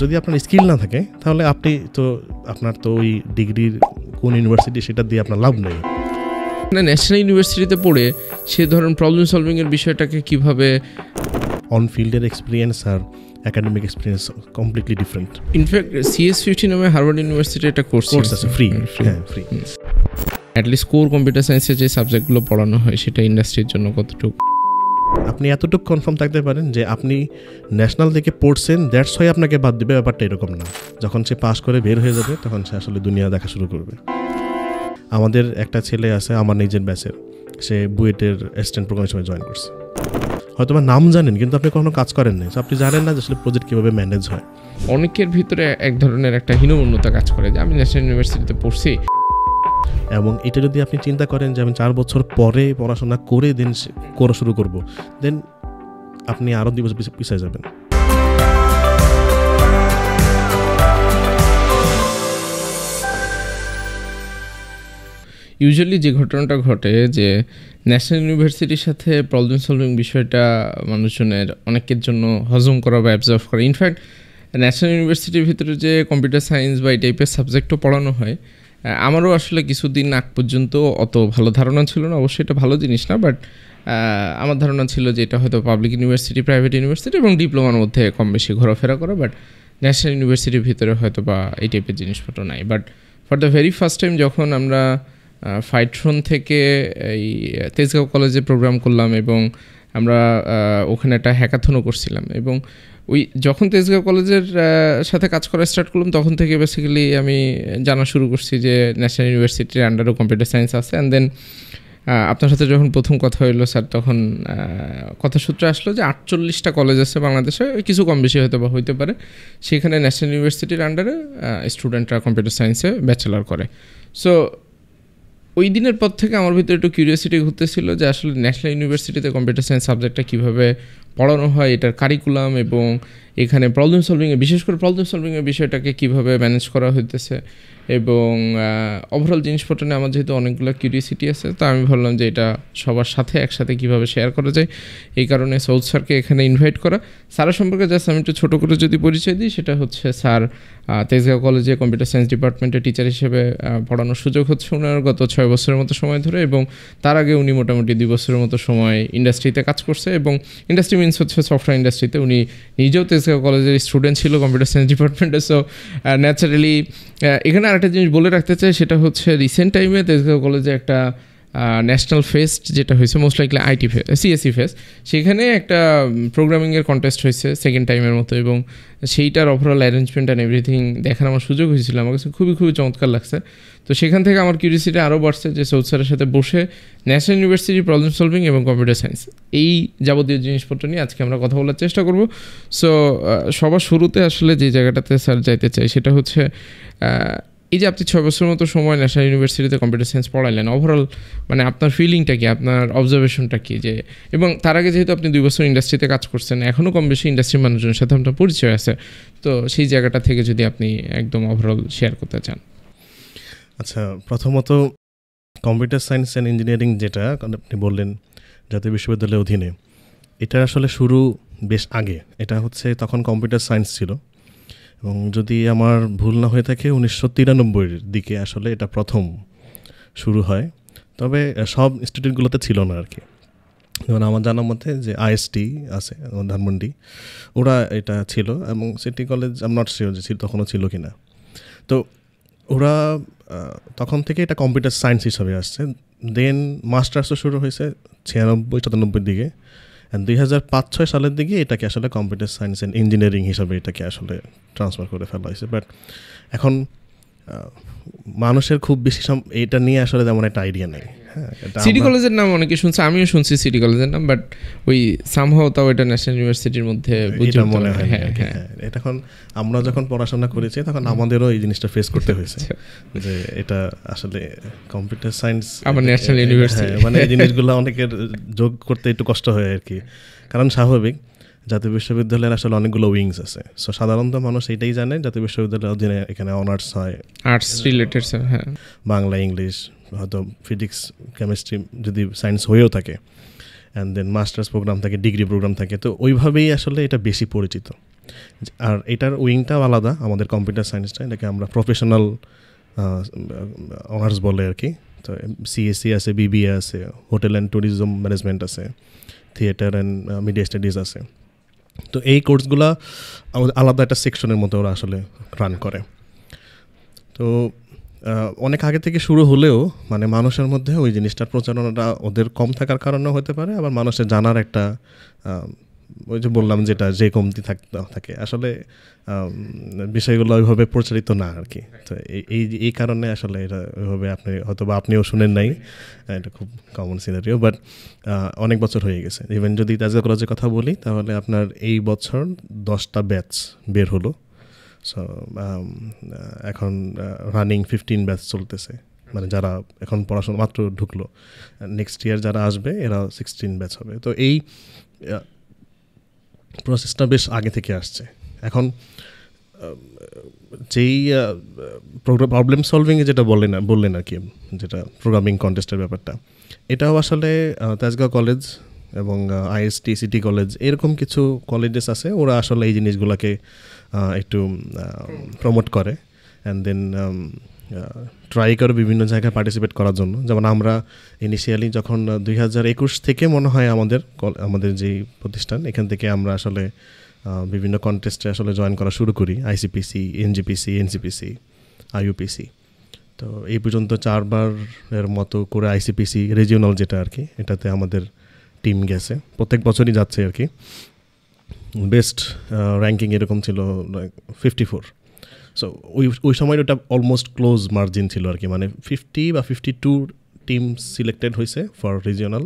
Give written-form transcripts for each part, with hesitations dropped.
যদি আপনার স্কিল না থাকে তাহলে আপনি তো আপনার তো ওই ডিগ্রির কোন ইউনিভার্সিটি সেটা দিয়ে আপনার লাভ নেই। ন্যাশনাল ইউনিভার্সিটিতে পড়ে সে ধরুন প্রবলেম সলভিংয়ের বিষয়টাকে কীভাবে অন ফিল্ডের এক্সপিরিয়েন্স আর academic experience completely different. In fact CS50 নামে হার্ভার্ড ইউনিভার্সিটি একটা কোর্স আছে ফ্রি। হ্যাঁ, ফ্রি। অ্যাটলিস্ট কোর কম্পিউটার সায়েন্সের যে সাবজেক্টগুলো পড়ানো হয় সেটা ইন্ডাস্ট্রির জন্য কতটুকু আপনি এতটুকু কনফার্ম থাকতে পারেন যে আপনি ন্যাশনাল থেকে পড়ছেন, দ্যাটস ওয়াই আপনাকে বাদ দিবে, ব্যাপারটা এরকম না। যখন সে পাস করে বের হয়ে যাবে তখন সে আসলে দুনিয়া দেখা শুরু করবে। আমাদের একটা ছেলে আছে আমার নিজের ব্যাচের, সে বুয়েটের অ্যাসিস্ট্যান্ট প্রোগ্রামের সময় জয়েন করছে। হয়তো বা নাম জানেন কিন্তু আপনি কখনো কাজ করেন নাই, আপনি জানেন না যে আসলে প্রজেক্ট কীভাবে ম্যানেজ হয়। অনেকের ভিতরে এক ধরনের একটা হীনমন্যতা কাজ করে যে আমি ন্যাশনাল ইউনিভার্সিটিতে পড়ছি, এবং এটা যদি আপনি চিন্তা করেন যে আমি 4 বছর পরে পড়াশোনা করে দেন করা শুরু করব, দেন আপনি আরও 2 বছর পিছিয়ে যাবেন। ইউজুয়ালি যে ঘটনাটা ঘটে যে ন্যাশনাল ইউনিভার্সিটির সাথে প্রবলেম সলভিং বিষয়টা মানুষজনের অনেকের জন্য হজম করা বা অ্যাবজর্ভ করা। ইনফ্যাক্ট ন্যাশনাল ইউনিভার্সিটির ভিতরে যে কম্পিউটার সায়েন্স বা এই টাইপের সাবজেক্টও পড়ানো হয়, আমারও আসলে কিছুদিন আগ পর্যন্ত অত ভালো ধারণা ছিল না। অবশ্যই এটা ভালো জিনিস না, বাট আমার ধারণা ছিল যে এটা হয়তো পাবলিক ইউনিভার্সিটি, প্রাইভেট ইউনিভার্সিটি এবং ডিপ্লোমার মধ্যে কম বেশি ঘোরাফেরা করা, বাট ন্যাশনাল ইউনিভার্সিটির ভিতরে হয়তো বা এই টাইপের জিনিসপত্র নাই। But for the very first time যখন আমরা ফাইট্রন থেকে এই তেজগাঁও কলেজে প্রোগ্রাম করলাম এবং আমরা ওখানে একটা হ্যাকাথনও করছিলাম, এবং ওই যখন তেজগাঁও কলেজের সাথে কাজ করা স্টার্ট করলাম তখন থেকে বেসিক্যালি আমি জানা শুরু করছি যে ন্যাশনাল ইউনিভার্সিটির আন্ডারও কম্পিউটার সায়েন্স আছে। অ্যান্ড দেন আপনার সাথে যখন প্রথম কথা হইলো স্যার, তখন কথাসূত্রে আসলো যে 48টা কলেজ আছে বাংলাদেশে, কিছু কম বেশি হয়তো বা হইতে পারে, সেখানে ন্যাশনাল ইউনিভার্সিটির আন্ডারে স্টুডেন্টরা কম্পিউটার সায়েন্সে ব্যাচেলার করে। সো ওই দিনের পর থেকে আমার ভিতরে একটু কিউরিয়াসিটি ঘুরতেছিল যে আসলে ন্যাশনাল ইউনিভার্সিটিতে কম্পিউটার সায়েন্স সাবজেক্টটা কীভাবে পড়ানো হয়, এটার কারিকুলাম এবং এখানে প্রবলেম সলভিংয়ে, বিশেষ করে প্রবলেম সলভিংয়ের বিষয়টাকে কীভাবে ম্যানেজ করা হইতেছে, এবং ওভারঅল জিনিসপত্র নিয়ে আমার যেহেতু অনেকগুলো কিউরিয়াসিটি আছে, তো আমি ভাবলাম যে এটা সবার সাথে একসাথে কীভাবে শেয়ার করা যায়। এই কারণে সৌদ স্যারকে এখানে ইনভাইট করা। স্যারের সম্পর্কে জাস্ট আমি একটু ছোটো করে যদি পরিচয় দিই, সেটা হচ্ছে স্যার তেজগাঁও কলেজে কম্পিউটার সায়েন্স ডিপার্টমেন্টে টিচার হিসেবে পড়ানোর সুযোগ হচ্ছে ওনার গত 6 বছরের মতো সময় ধরে, এবং তার আগে উনি মোটামুটি 2 বছরের মতো সময় ইন্ডাস্ট্রিতে কাজ করছে, এবং ইন্ডাস্ট্রি মিনস হচ্ছে সফটওয়্যার ইন্ডাস্ট্রিতে। উনি নিজেও তেজগাঁও কলেজের স্টুডেন্ট ছিল কম্পিউটার সায়েন্স ডিপার্টমেন্টে। সো ন্যাচারালি এখানে আরেকটা জিনিস বলে রাখতে চাই, সেটা হচ্ছে রিসেন্ট টাইমে তেজগাঁও কলেজে একটা ন্যাশনাল ফেস্ট যেটা হয়েছে, মোস্ট লাইকলি CSE ফেস্ট, সেখানে একটা প্রোগ্রামিংয়ের কন্টেস্ট হয়েছে সেকেন্ড টাইমের মতো, এবং সেইটার ওভারঅল অ্যারেঞ্জমেন্ট অ্যান্ড এভরিথিং দেখার আমার সুযোগ হয়েছিল। আমার কাছে খুবই খুবই চমৎকার লাগছে। তো সেখান থেকে আমার কিউরিয়াসিটি আরও বাড়ছে যে সৌদ স্যারের সাথে বসে ন্যাশনাল ইউনিভার্সিটি প্রবলেম সলভিং এবং কম্পিউটার সায়েন্স এই যাবতীয় জিনিসপত্র নিয়ে আজকে আমরা কথা বলার চেষ্টা করব। সো সবার শুরুতে আসলে যে জায়গাটাতে স্যার যাইতে চাই সেটা হচ্ছে এই যে আপনি 6 বছরের মতো সময় ন্যাশনাল ইউনিভার্সিটিতে কম্পিউটার সায়েন্স পড়াইলেন, ওভারঅল মানে আপনার ফিলিংটা কি, আপনার অবজারভেশনটা কি, যে এবং তার আগে যেহেতু আপনি 2 বছর ইন্ডাস্ট্রিতে কাজ করছেন, এখনও কম বেশি ইন্ডাস্ট্রির মানুষজনের সাথে আপনার পরিচয় আছে, তো সেই জায়গাটা থেকে যদি আপনি একদম ওভারঅল শেয়ার করতে চান। আচ্ছা, প্রথমত কম্পিউটার সায়েন্স অ্যান্ড ইঞ্জিনিয়ারিং যেটা আপনি বললেন জাতীয় বিশ্ববিদ্যালয়ের অধীনে, এটা আসলে শুরু বেশ আগে। এটা হচ্ছে তখন কম্পিউটার সায়েন্স ছিল, এবং যদি আমার ভুল না হয়ে থাকে 1993-এর দিকে আসলে এটা প্রথম শুরু হয়। তবে সব ইনস্টিটিউটগুলোতে ছিল না আর কি। যেমন আমার জানার মধ্যে যে IST আছে ধানমন্ডি, ওরা এটা ছিল, এবং city college I am not sure যে তখনও ছিল কি না। তো ওরা তখন থেকে এটা কম্পিউটার সায়েন্স হিসাবে আসছে। দেন মাস্টার্সও শুরু হয়েছে 96-97 দিকে, অ্যান্ড 2005-06 সালের দিকে এটাকে আসলে কম্পিউটার সায়েন্স অ্যান্ড ইঞ্জিনিয়ারিং হিসাবে এটাকে আসলে ট্রান্সফার করে ফেলা হয়েছে। বাট এখন মানুষের খুব বেশি এটা নিয়ে আসলে তেমন একটা আইডিয়া নেই। সিটি কলেজের নাম অনেকে শুনছে, আমিও শুনছি সিটি কলেজের নাম, বাট ওই সামহাও তাও এটা ন্যাশনাল ইউনিভার্সিটির মধ্যে মনে হয়। এটা এখন আমরা যখন পড়াশোনা করেছি তখন আমাদেরও এই জিনিসটা ফেস করতে হয়েছে যে এটা আসলে কম্পিউটার সায়েন্স আবার ন্যাশনাল ইউনিভার্সিটি, মানে এই জিনিসগুলো অনেকের যোগ করতে একটু কষ্ট হয় আর কি। কারণ স্বাভাবিক, জাতীয় বিশ্ববিদ্যালয়ের আসলে অনেকগুলো উইংস আছে। সো সাধারণত মানুষ এটাই জানে জাতীয় বিশ্ববিদ্যালয়ের অধীনে এখানে অনার্স হয়, আর্টস রিলেটেড, হ্যাঁ, বাংলা, ইংলিশ, হয়তো ফিজিক্স, কেমিস্ট্রি যদি সায়েন্স হয়েও থাকে, অ্যান্ড দেন মাস্টার্স প্রোগ্রাম থাকে, ডিগ্রি প্রোগ্রাম থাকে। তো ওইভাবেই আসলে এটা বেশি পরিচিত। আর এটার উইংটাও আলাদা আমাদের কম্পিউটার সায়েন্সটা, এটাকে আমরা প্রফেশনাল অনার্স বলে আর কি। তো সিএসসি আছে, বিবিএ আছে, হোটেল অ্যান্ড ট্যুরিজম ম্যানেজমেন্ট আছে, থিয়েটার অ্যান্ড মিডিয়া স্টাডিজ আছে। তো এই কোর্সগুলো আলাদা একটা সেকশনের মতো ওরা আসলে রান করে। তো অনেক আগে থেকে শুরু হলেও মানে মানুষের মধ্যে ওই জিনিসটার প্রচারণাটা ওদের কম থাকার কারণেও হতে পারে, আবার মানুষের জানার একটা ওই যে বললাম যেটা যে কমতি থাকে আসলে বিষয়গুলো ওইভাবে প্রচারিত না আর কি। তো এই কারণে আসলে এটা ওইভাবে আপনিও শুনেন নাই, এটা খুব কমন সিনারিও। বাট অনেক বছর হয়ে গেছে। ইভেন যদি তাজা কলেজের কথা বলি তাহলে আপনার এই বছর 10টা ব্যাচ বের হলো। সো এখন রানিং 15 ব্যাচ চলতেছে, মানে যারা এখন পড়াশোনা মাত্র ঢুকলো, নেক্সট ইয়ার যারা আসবে এরা 16 ব্যাচ হবে। তো এই প্রসেসটা বেশ আগে থেকে আসছে। এখন যেই প্রবলেম সলভিংয়ে যেটা বললেন আর কি, যেটা প্রোগ্রামিং কন্টেস্টের ব্যাপারটা, এটাও আসলে তেজগাঁও কলেজ এবং আইএসটি সিটি কলেজ এরকম কিছু কলেজেস আছে, ওরা আসলে এই জিনিসগুলোকে একটু প্রমোট করে অ্যান্ড দেন ট্রাই করে বিভিন্ন জায়গায় পার্টিসিপেট করার জন্য। যেমন আমরা ইনিশিয়ালি যখন 2021 থেকে মনে হয় আমাদের যেই প্রতিষ্ঠান, এখান থেকে আমরা আসলে বিভিন্ন কন্টেস্টে আসলে জয়েন করা শুরু করি, আইসিপিসি, এনজিপিসি, এনসিপিসি, আইইউপিসি। তো এই পর্যন্ত 4বারের মতো করে আইসিপিসি রিজিওনাল যেটা আর কি, এটাতে আমাদের টিম গেছে, প্রত্যেক বছরই যাচ্ছে আর কি। বেস্ট র্যাঙ্কিং এরকম ছিল 54। সো ওই সময় ওটা অলমোস্ট ক্লোজ মার্জিন ছিল আর কি, মানে 50 বা 52 টিম সিলেক্টেড হয়েছে ফর রিজিওনাল,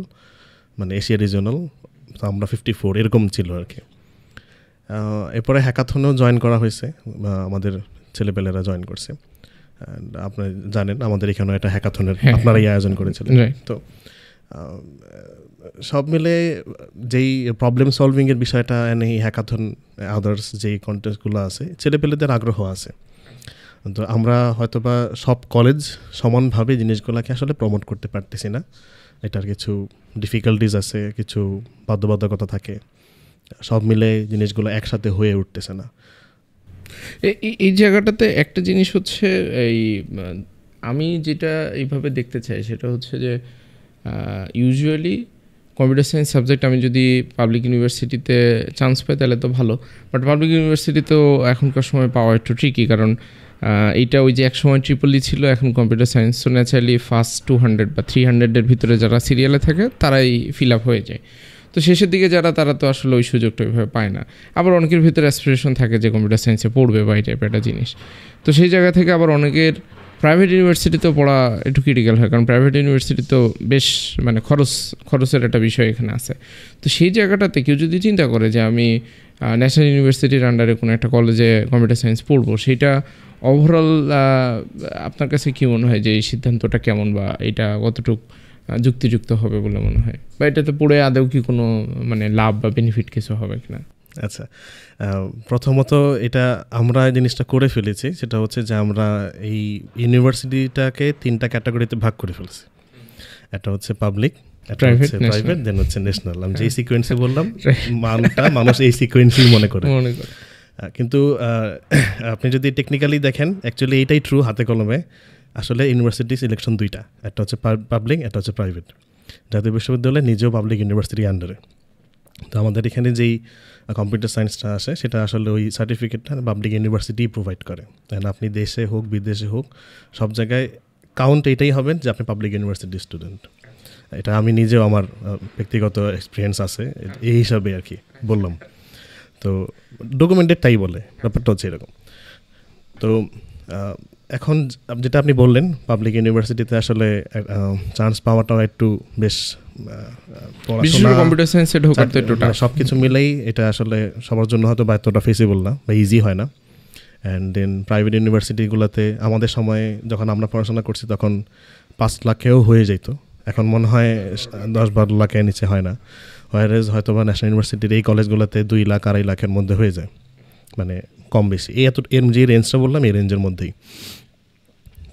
মানে এশিয়া রিজিওনাল। তো আমরা 54 এরকম ছিল আর কি। এরপরে হ্যাকাথনেও জয়েন করা হয়েছে, আমাদের ছেলেপেলেরা জয়েন করছে। আপনারা জানেন আমাদের এখানেও একটা হ্যাকাথনের আপনারাই আয়োজন করেছিলেন। তো সব মিলে যেই প্রবলেম সলভিংয়ের বিষয়টা, এই হ্যাকাথন আদার্স যেই কন্টেস্টগুলো আছে, ছেলেপেলেদের আগ্রহ আছে। তো আমরা হয়তোবা সব কলেজ সমানভাবে জিনিসগুলোকে আসলে প্রমোট করতে পারতেছি না, এটার কিছু ডিফিকাল্টিজ আছে, কিছু বাধ্যবাধকতা থাকে, সব মিলে জিনিসগুলো একসাথে হয়ে উঠতেছে না। এই জায়গাটাতে একটা জিনিস হচ্ছে, আমি যেটা এইভাবে দেখতে চাই সেটা হচ্ছে যে ইউজুয়ালি কম্পিউটার সায়েন্স সাবজেক্ট আমি যদি পাবলিক ইউনিভার্সিটিতে চান্স পাই তাহলে তো ভালো, বাট পাবলিক ইউনিভার্সিটিতেও এখনকার সময় পাওয়া একটু ট্রিকি, কারণ এইটা ওই যে এক সময় ট্রিপলই ছিল, এখন computer science. So naturally first 200 বা 300-এর ভিতরে যারা সিরিয়ালে থাকে তারাই ফিল আপ হয়ে যায়। তো শেষের দিকে তারা তো আসলে ওই সুযোগটা ওইভাবে পায় না। আবার অনেকের ভিতরে অ্যাসপিরেশন থাকে যে কম্পিউটার সায়েন্সে পড়বে বা এই টাইপের একটা জিনিস। তো সেই জায়গা থেকে আবার অনেকের প্রাইভেট ইউনিভার্সিটিতেও পড়া একটু ক্রিটিক্যাল হয়, কারণ প্রাইভেট ইউনিভার্সিটি তো বেশ মানে খরচের একটা বিষয় এখানে আছে। তো সেই জায়গাটাতে কেউ যদি চিন্তা করে যে আমি ন্যাশনাল ইউনিভার্সিটির আন্ডারে কোনো একটা কলেজে কম্পিউটার সায়েন্স পড়বো, সেইটা ওভারঅল আপনার কাছে কী মনে হয় যে এই সিদ্ধান্তটা কেমন, বা এটা কতটুকু যুক্তিযুক্ত হবে বলে মনে হয়, বা এটাতে পড়ে আদৌ কি কোনো মানে লাভ বা বেনিফিট কিছু হবে কিনা? আচ্ছা, প্রথমত এটা আমরা জিনিসটা করে ফেলেছি, সেটা হচ্ছে যে আমরা এই ইউনিভার্সিটিটাকে 3টা ক্যাটাগরিতে ভাগ করে ফেলেছি। একটা হচ্ছে পাবলিক, একটা হচ্ছে প্রাইভেট, দেন হচ্ছে ন্যাশনাল। আমি যেই সিকোয়েন্সে বললাম মানুষ এই সিকোয়েন্সই মনে করে। কিন্তু আপনি যদি টেকনিক্যালি দেখেন, অ্যাকচুয়ালি এইটাই ট্রু হাতে কলমে। আসলে ইউনিভার্সিটি সিলেকশন 2টা, একটা হচ্ছে পাবলিক, একটা হচ্ছে প্রাইভেট। জাতীয় বিশ্ববিদ্যালয় নিজেও পাবলিক ইউনিভার্সিটির আন্ডারে। তো আমাদের এখানে যেই কম্পিউটার সায়েন্সটা আসে সেটা আসলে ওই সার্টিফিকেটটা পাবলিক ইউনিভার্সিটি প্রোভাইড করে। তাই না, আপনি দেশে হোক বিদেশে হোক সব জায়গায় কাউন্ট এইটাই হবেন যে আপনি পাবলিক ইউনিভার্সিটির স্টুডেন্ট। এটা আমি নিজেও আমার ব্যক্তিগত এক্সপিরিয়েন্স আছে এই হিসাবে আর কি বললাম। তো ডকুমেন্টেড তাই বলে, ব্যাপারটা হচ্ছে এরকম। তো এখন যেটা আপনি বললেন, পাবলিক ইউনিভার্সিটিতে আসলে চান্স পাওয়াটাও একটু বেশ কম্পিউটার সায়েন্সে ঢোকাতে সব কিছু মিলেই এটা আসলে সবার জন্য হয়তো বা এতটা ফেসিবল না বা ইজি হয় না। অ্যান্ড দেন প্রাইভেট ইউনিভার্সিটিগুলোতে আমাদের সময়ে যখন আমরা পড়াশোনা করছি তখন 5 লাখেও হয়ে যেত, এখন মনে হয় 10-12 লাখের নিচে হয় না। হোয়ারেজ হয়তো বা ন্যাশনাল ইউনিভার্সিটির এই কলেজগুলোতে 2 লাখ 2.5 লাখের মধ্যে হয়ে যায়, মানে কম বেশি এর যে রেঞ্জটা বললাম এই রেঞ্জের মধ্যেই।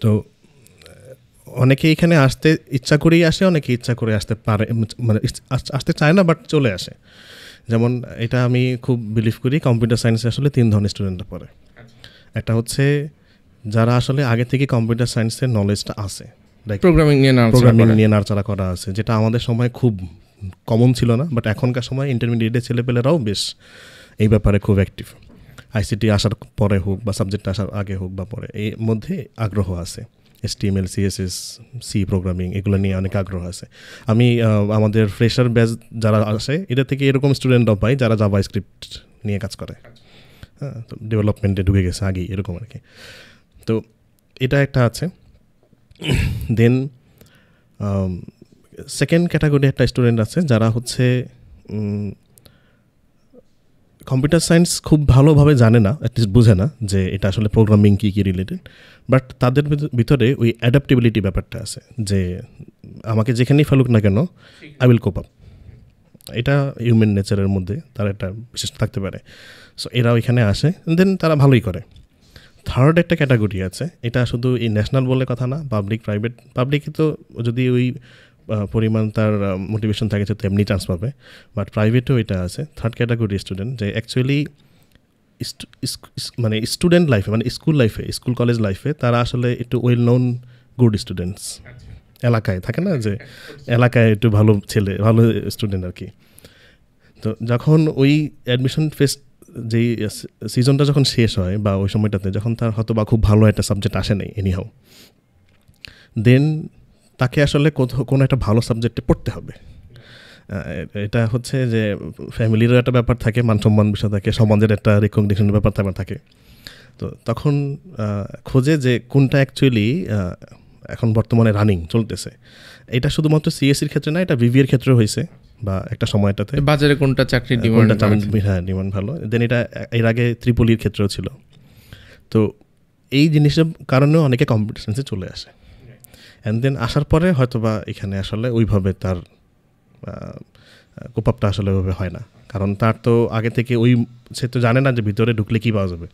তো অনেকে এখানে আসতে ইচ্ছা করেই আসে, অনেকে ইচ্ছা করে আসতে পারে, মানে আসতে চায় না বাট চলে আসে। যেমন এটা আমি খুব বিলিভ করি কম্পিউটার সায়েন্সে আসলে 3 ধরনের স্টুডেন্টরা পড়ে। একটা হচ্ছে যারা আসলে আগে থেকে কম্পিউটার সায়েন্সের নলেজটা আছে, প্রোগ্রামিং নিয়ে নাড়াচাড়া করা আছে, যেটা আমাদের সময় খুব কমন ছিল না, বাট এখনকার সময় ইন্টারমিডিয়েটের ছেলেপেলেরাও বেশ এই ব্যাপারে খুব অ্যাক্টিভ। আইসিটি আসার পরে হোক বা সাবজেক্ট আসার আগে হোক বা পরে, এর মধ্যে আগ্রহ আছে। HTML, CSS, C প্রোগ্রামিং এগুলো নিয়ে অনেক আগ্রহ আছে। আমি আমাদের ফ্রেশার ব্যাচ যারা আসে এটা থেকে এরকম স্টুডেন্টরাও পাই যারা জাভা স্ক্রিপ্ট নিয়ে কাজ করে, হ্যাঁ, তো ডেভেলপমেন্টে ঢুকে গেছে আগেই এরকম আর কি। তো এটা একটা আছে। দেন সেকেন্ড ক্যাটাগরি একটা স্টুডেন্ট আছে যারা হচ্ছে কম্পিউটার সায়েন্স খুব ভালোভাবে জানে না, অ্যাটলিস্ট বুঝে না যে এটা আসলে প্রোগ্রামিং কী রিলেটেড, বাট তাদের ভিতরে ওই অ্যাডাপ্টেবিলিটি ব্যাপারটা আছে যে আমাকে যেখানেই ফেলুক না কেন আই উইল কোপ আপ। এটা হিউম্যান নেচারের মধ্যে তার একটা বিশেষ থাকতে পারে। সো এরা ওইখানে আসে, দেন তারা ভালোই করে। থার্ড একটা ক্যাটাগরি আছে, এটা শুধু এই ন্যাশনাল বলে কথা না, পাবলিক প্রাইভেট। পাবলিকে তো যদি ওই পরিমাণ তার মোটিভেশন থাকে তো এমনি চান্স পাবে, বাট প্রাইভেটেও এটা আছে। থার্ড ক্যাটাগরি স্টুডেন্ট যে অ্যাকচুয়ালি মানে স্টুডেন্ট লাইফে, মানে স্কুল লাইফে, স্কুল কলেজ লাইফে তারা আসলে একটু ওয়েল নোন গুড স্টুডেন্টস, এলাকায় থাকে না যে এলাকায় একটু ভালো ছেলে, ভালো স্টুডেন্ট আর কি। তো যখন ওই অ্যাডমিশন ফেস যেই সিজনটা যখন শেষ হয় বা ওই সময়টাতে যখন তার হয়তো বা খুব ভালো একটা সাবজেক্ট আসে নাই এনিহাও, দেন তাকে আসলে কোনো একটা ভালো সাবজেক্টে পড়তে হবে। এটা হচ্ছে যে ফ্যামিলিরও একটা ব্যাপার থাকে, মান সম্মান বিষয় থাকে, সমাজের একটা রেকগনিশনের ব্যাপার থাকে। তো তখন খোঁজে যে কোনটা অ্যাকচুয়ালি এখন বর্তমানে রানিং চলতেছে। এটা শুধুমাত্র সিএসসির ক্ষেত্রে না, এটা ভিভিএর ক্ষেত্রেও হয়েছে বা একটা সময়টাতে বাজারে কোনটা চাকরির ডিমান্ড ভালো। দেন এটা এর আগে ত্রিপলির ক্ষেত্রেও ছিল। তো এই জিনিসের কারণেও অনেকে কম্পিউটার সায়েন্সে চলে আসে, অ্যান্ড দেন আসার পরে হয়তো বা এখানে আসলে ওইভাবে তার কোপ আপটা আসলে ওইভাবে হয় না, কারণ তার তো আগে থেকে ওই সে তো জানে না যে ভিতরে ঢুকলে কী পাওয়া যাবে।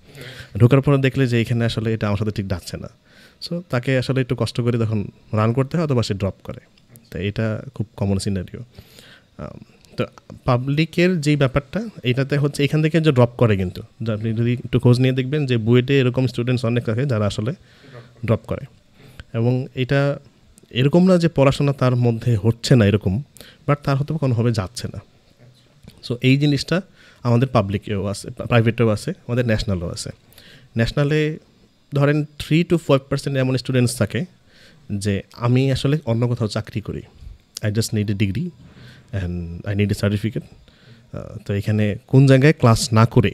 ঢোকার পরে দেখলে যে এখানে আসলে এটা আমার সাথে ঠিক যাচ্ছে না, সো তাকে আসলে একটু কষ্ট করে তখন রান করতে হয় অথবা সে ড্রপ করে। তো এটা খুব কমন সিনারিও। তো পাবলিকের যেই ব্যাপারটা এটাতে হচ্ছে এখান থেকে যে ড্রপ করে, কিন্তু আপনি যদি একটু খোঁজ নিয়ে দেখবেন যে বুয়েটে এরকম স্টুডেন্টস অনেক থাকে যারা আসলে ড্রপ করে। এবং এটা এরকম না যে পড়াশোনা তার মধ্যে হচ্ছে না এরকম, বাট তার হয়তো কোনোভাবে যাচ্ছে না। সো এই জিনিসটা আমাদের পাবলিকেও আছে, প্রাইভেটেও আছে, আমাদের ন্যাশনালও আছে। ন্যাশনালে ধরেন 3 to 5% এমন স্টুডেন্টস থাকে যে আমি আসলে অন্য কোথাও চাকরি করি, I just need a degree and I need A certificate. তো এখানে কোন জায়গায় ক্লাস না করে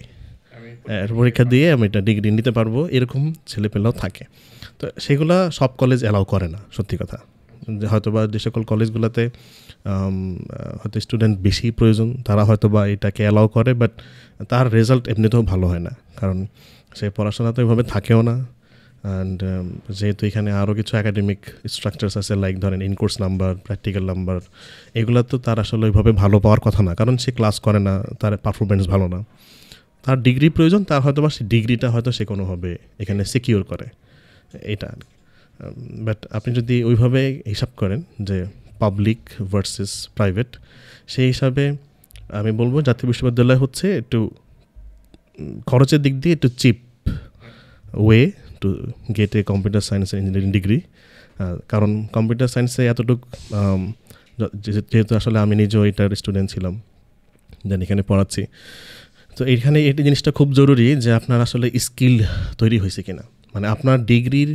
পরীক্ষা দিয়ে আমি এটা ডিগ্রি নিতে পারবো, এরকম ছেলেপেলেও থাকে। তো সেগুলো সব কলেজ অ্যালাউ করে না, সত্যি কথা। হয়তো বা যে সকল কলেজগুলোতে হয়তো স্টুডেন্ট বেশি প্রয়োজন তারা হয়তো বা এটাকে অ্যালাউ করে, বাট তার রেজাল্ট এমনিতেও ভালো হয় না, কারণ সে পড়াশোনা তো ওইভাবে থাকেও না। অ্যান্ড যেহেতু এখানে আরও কিছু একাডেমিক স্ট্রাকচার্স আছে, লাইক ধরেন ইনকোর্স নাম্বার, প্র্যাকটিক্যাল নাম্বার, এগুলো তো তার আসলে ওইভাবে ভালো পাওয়ার কথা না, কারণ সে ক্লাস করে না, তার পারফরমেন্স ভালো না। তার ডিগ্রি প্রয়োজন, তার হয়তো বা সে ডিগ্রিটা হয়তো সে কোনোভাবে এখানে সিকিউর করে এটা। বাট আপনি যদি ওইভাবে হিসাব করেন যে পাবলিক ভার্সেস প্রাইভেট, সেই হিসাবে আমি বলবো জাতীয় বিশ্ববিদ্যালয় হচ্ছে একটু খরচের দিক দিয়ে একটু cheap way to get a computer science and engineering degree. কারণ কম্পিউটার সায়েন্সে এতটুকু, যেহেতু আসলে আমি নিজেও এটার স্টুডেন্ট ছিলাম, যেন এখানে পড়াচ্ছি, তো এইখানে এই জিনিসটা খুব জরুরি যে আপনার আসলে স্কিল তৈরি হয়েছে কিনা, মানে আপনার ডিগ্রির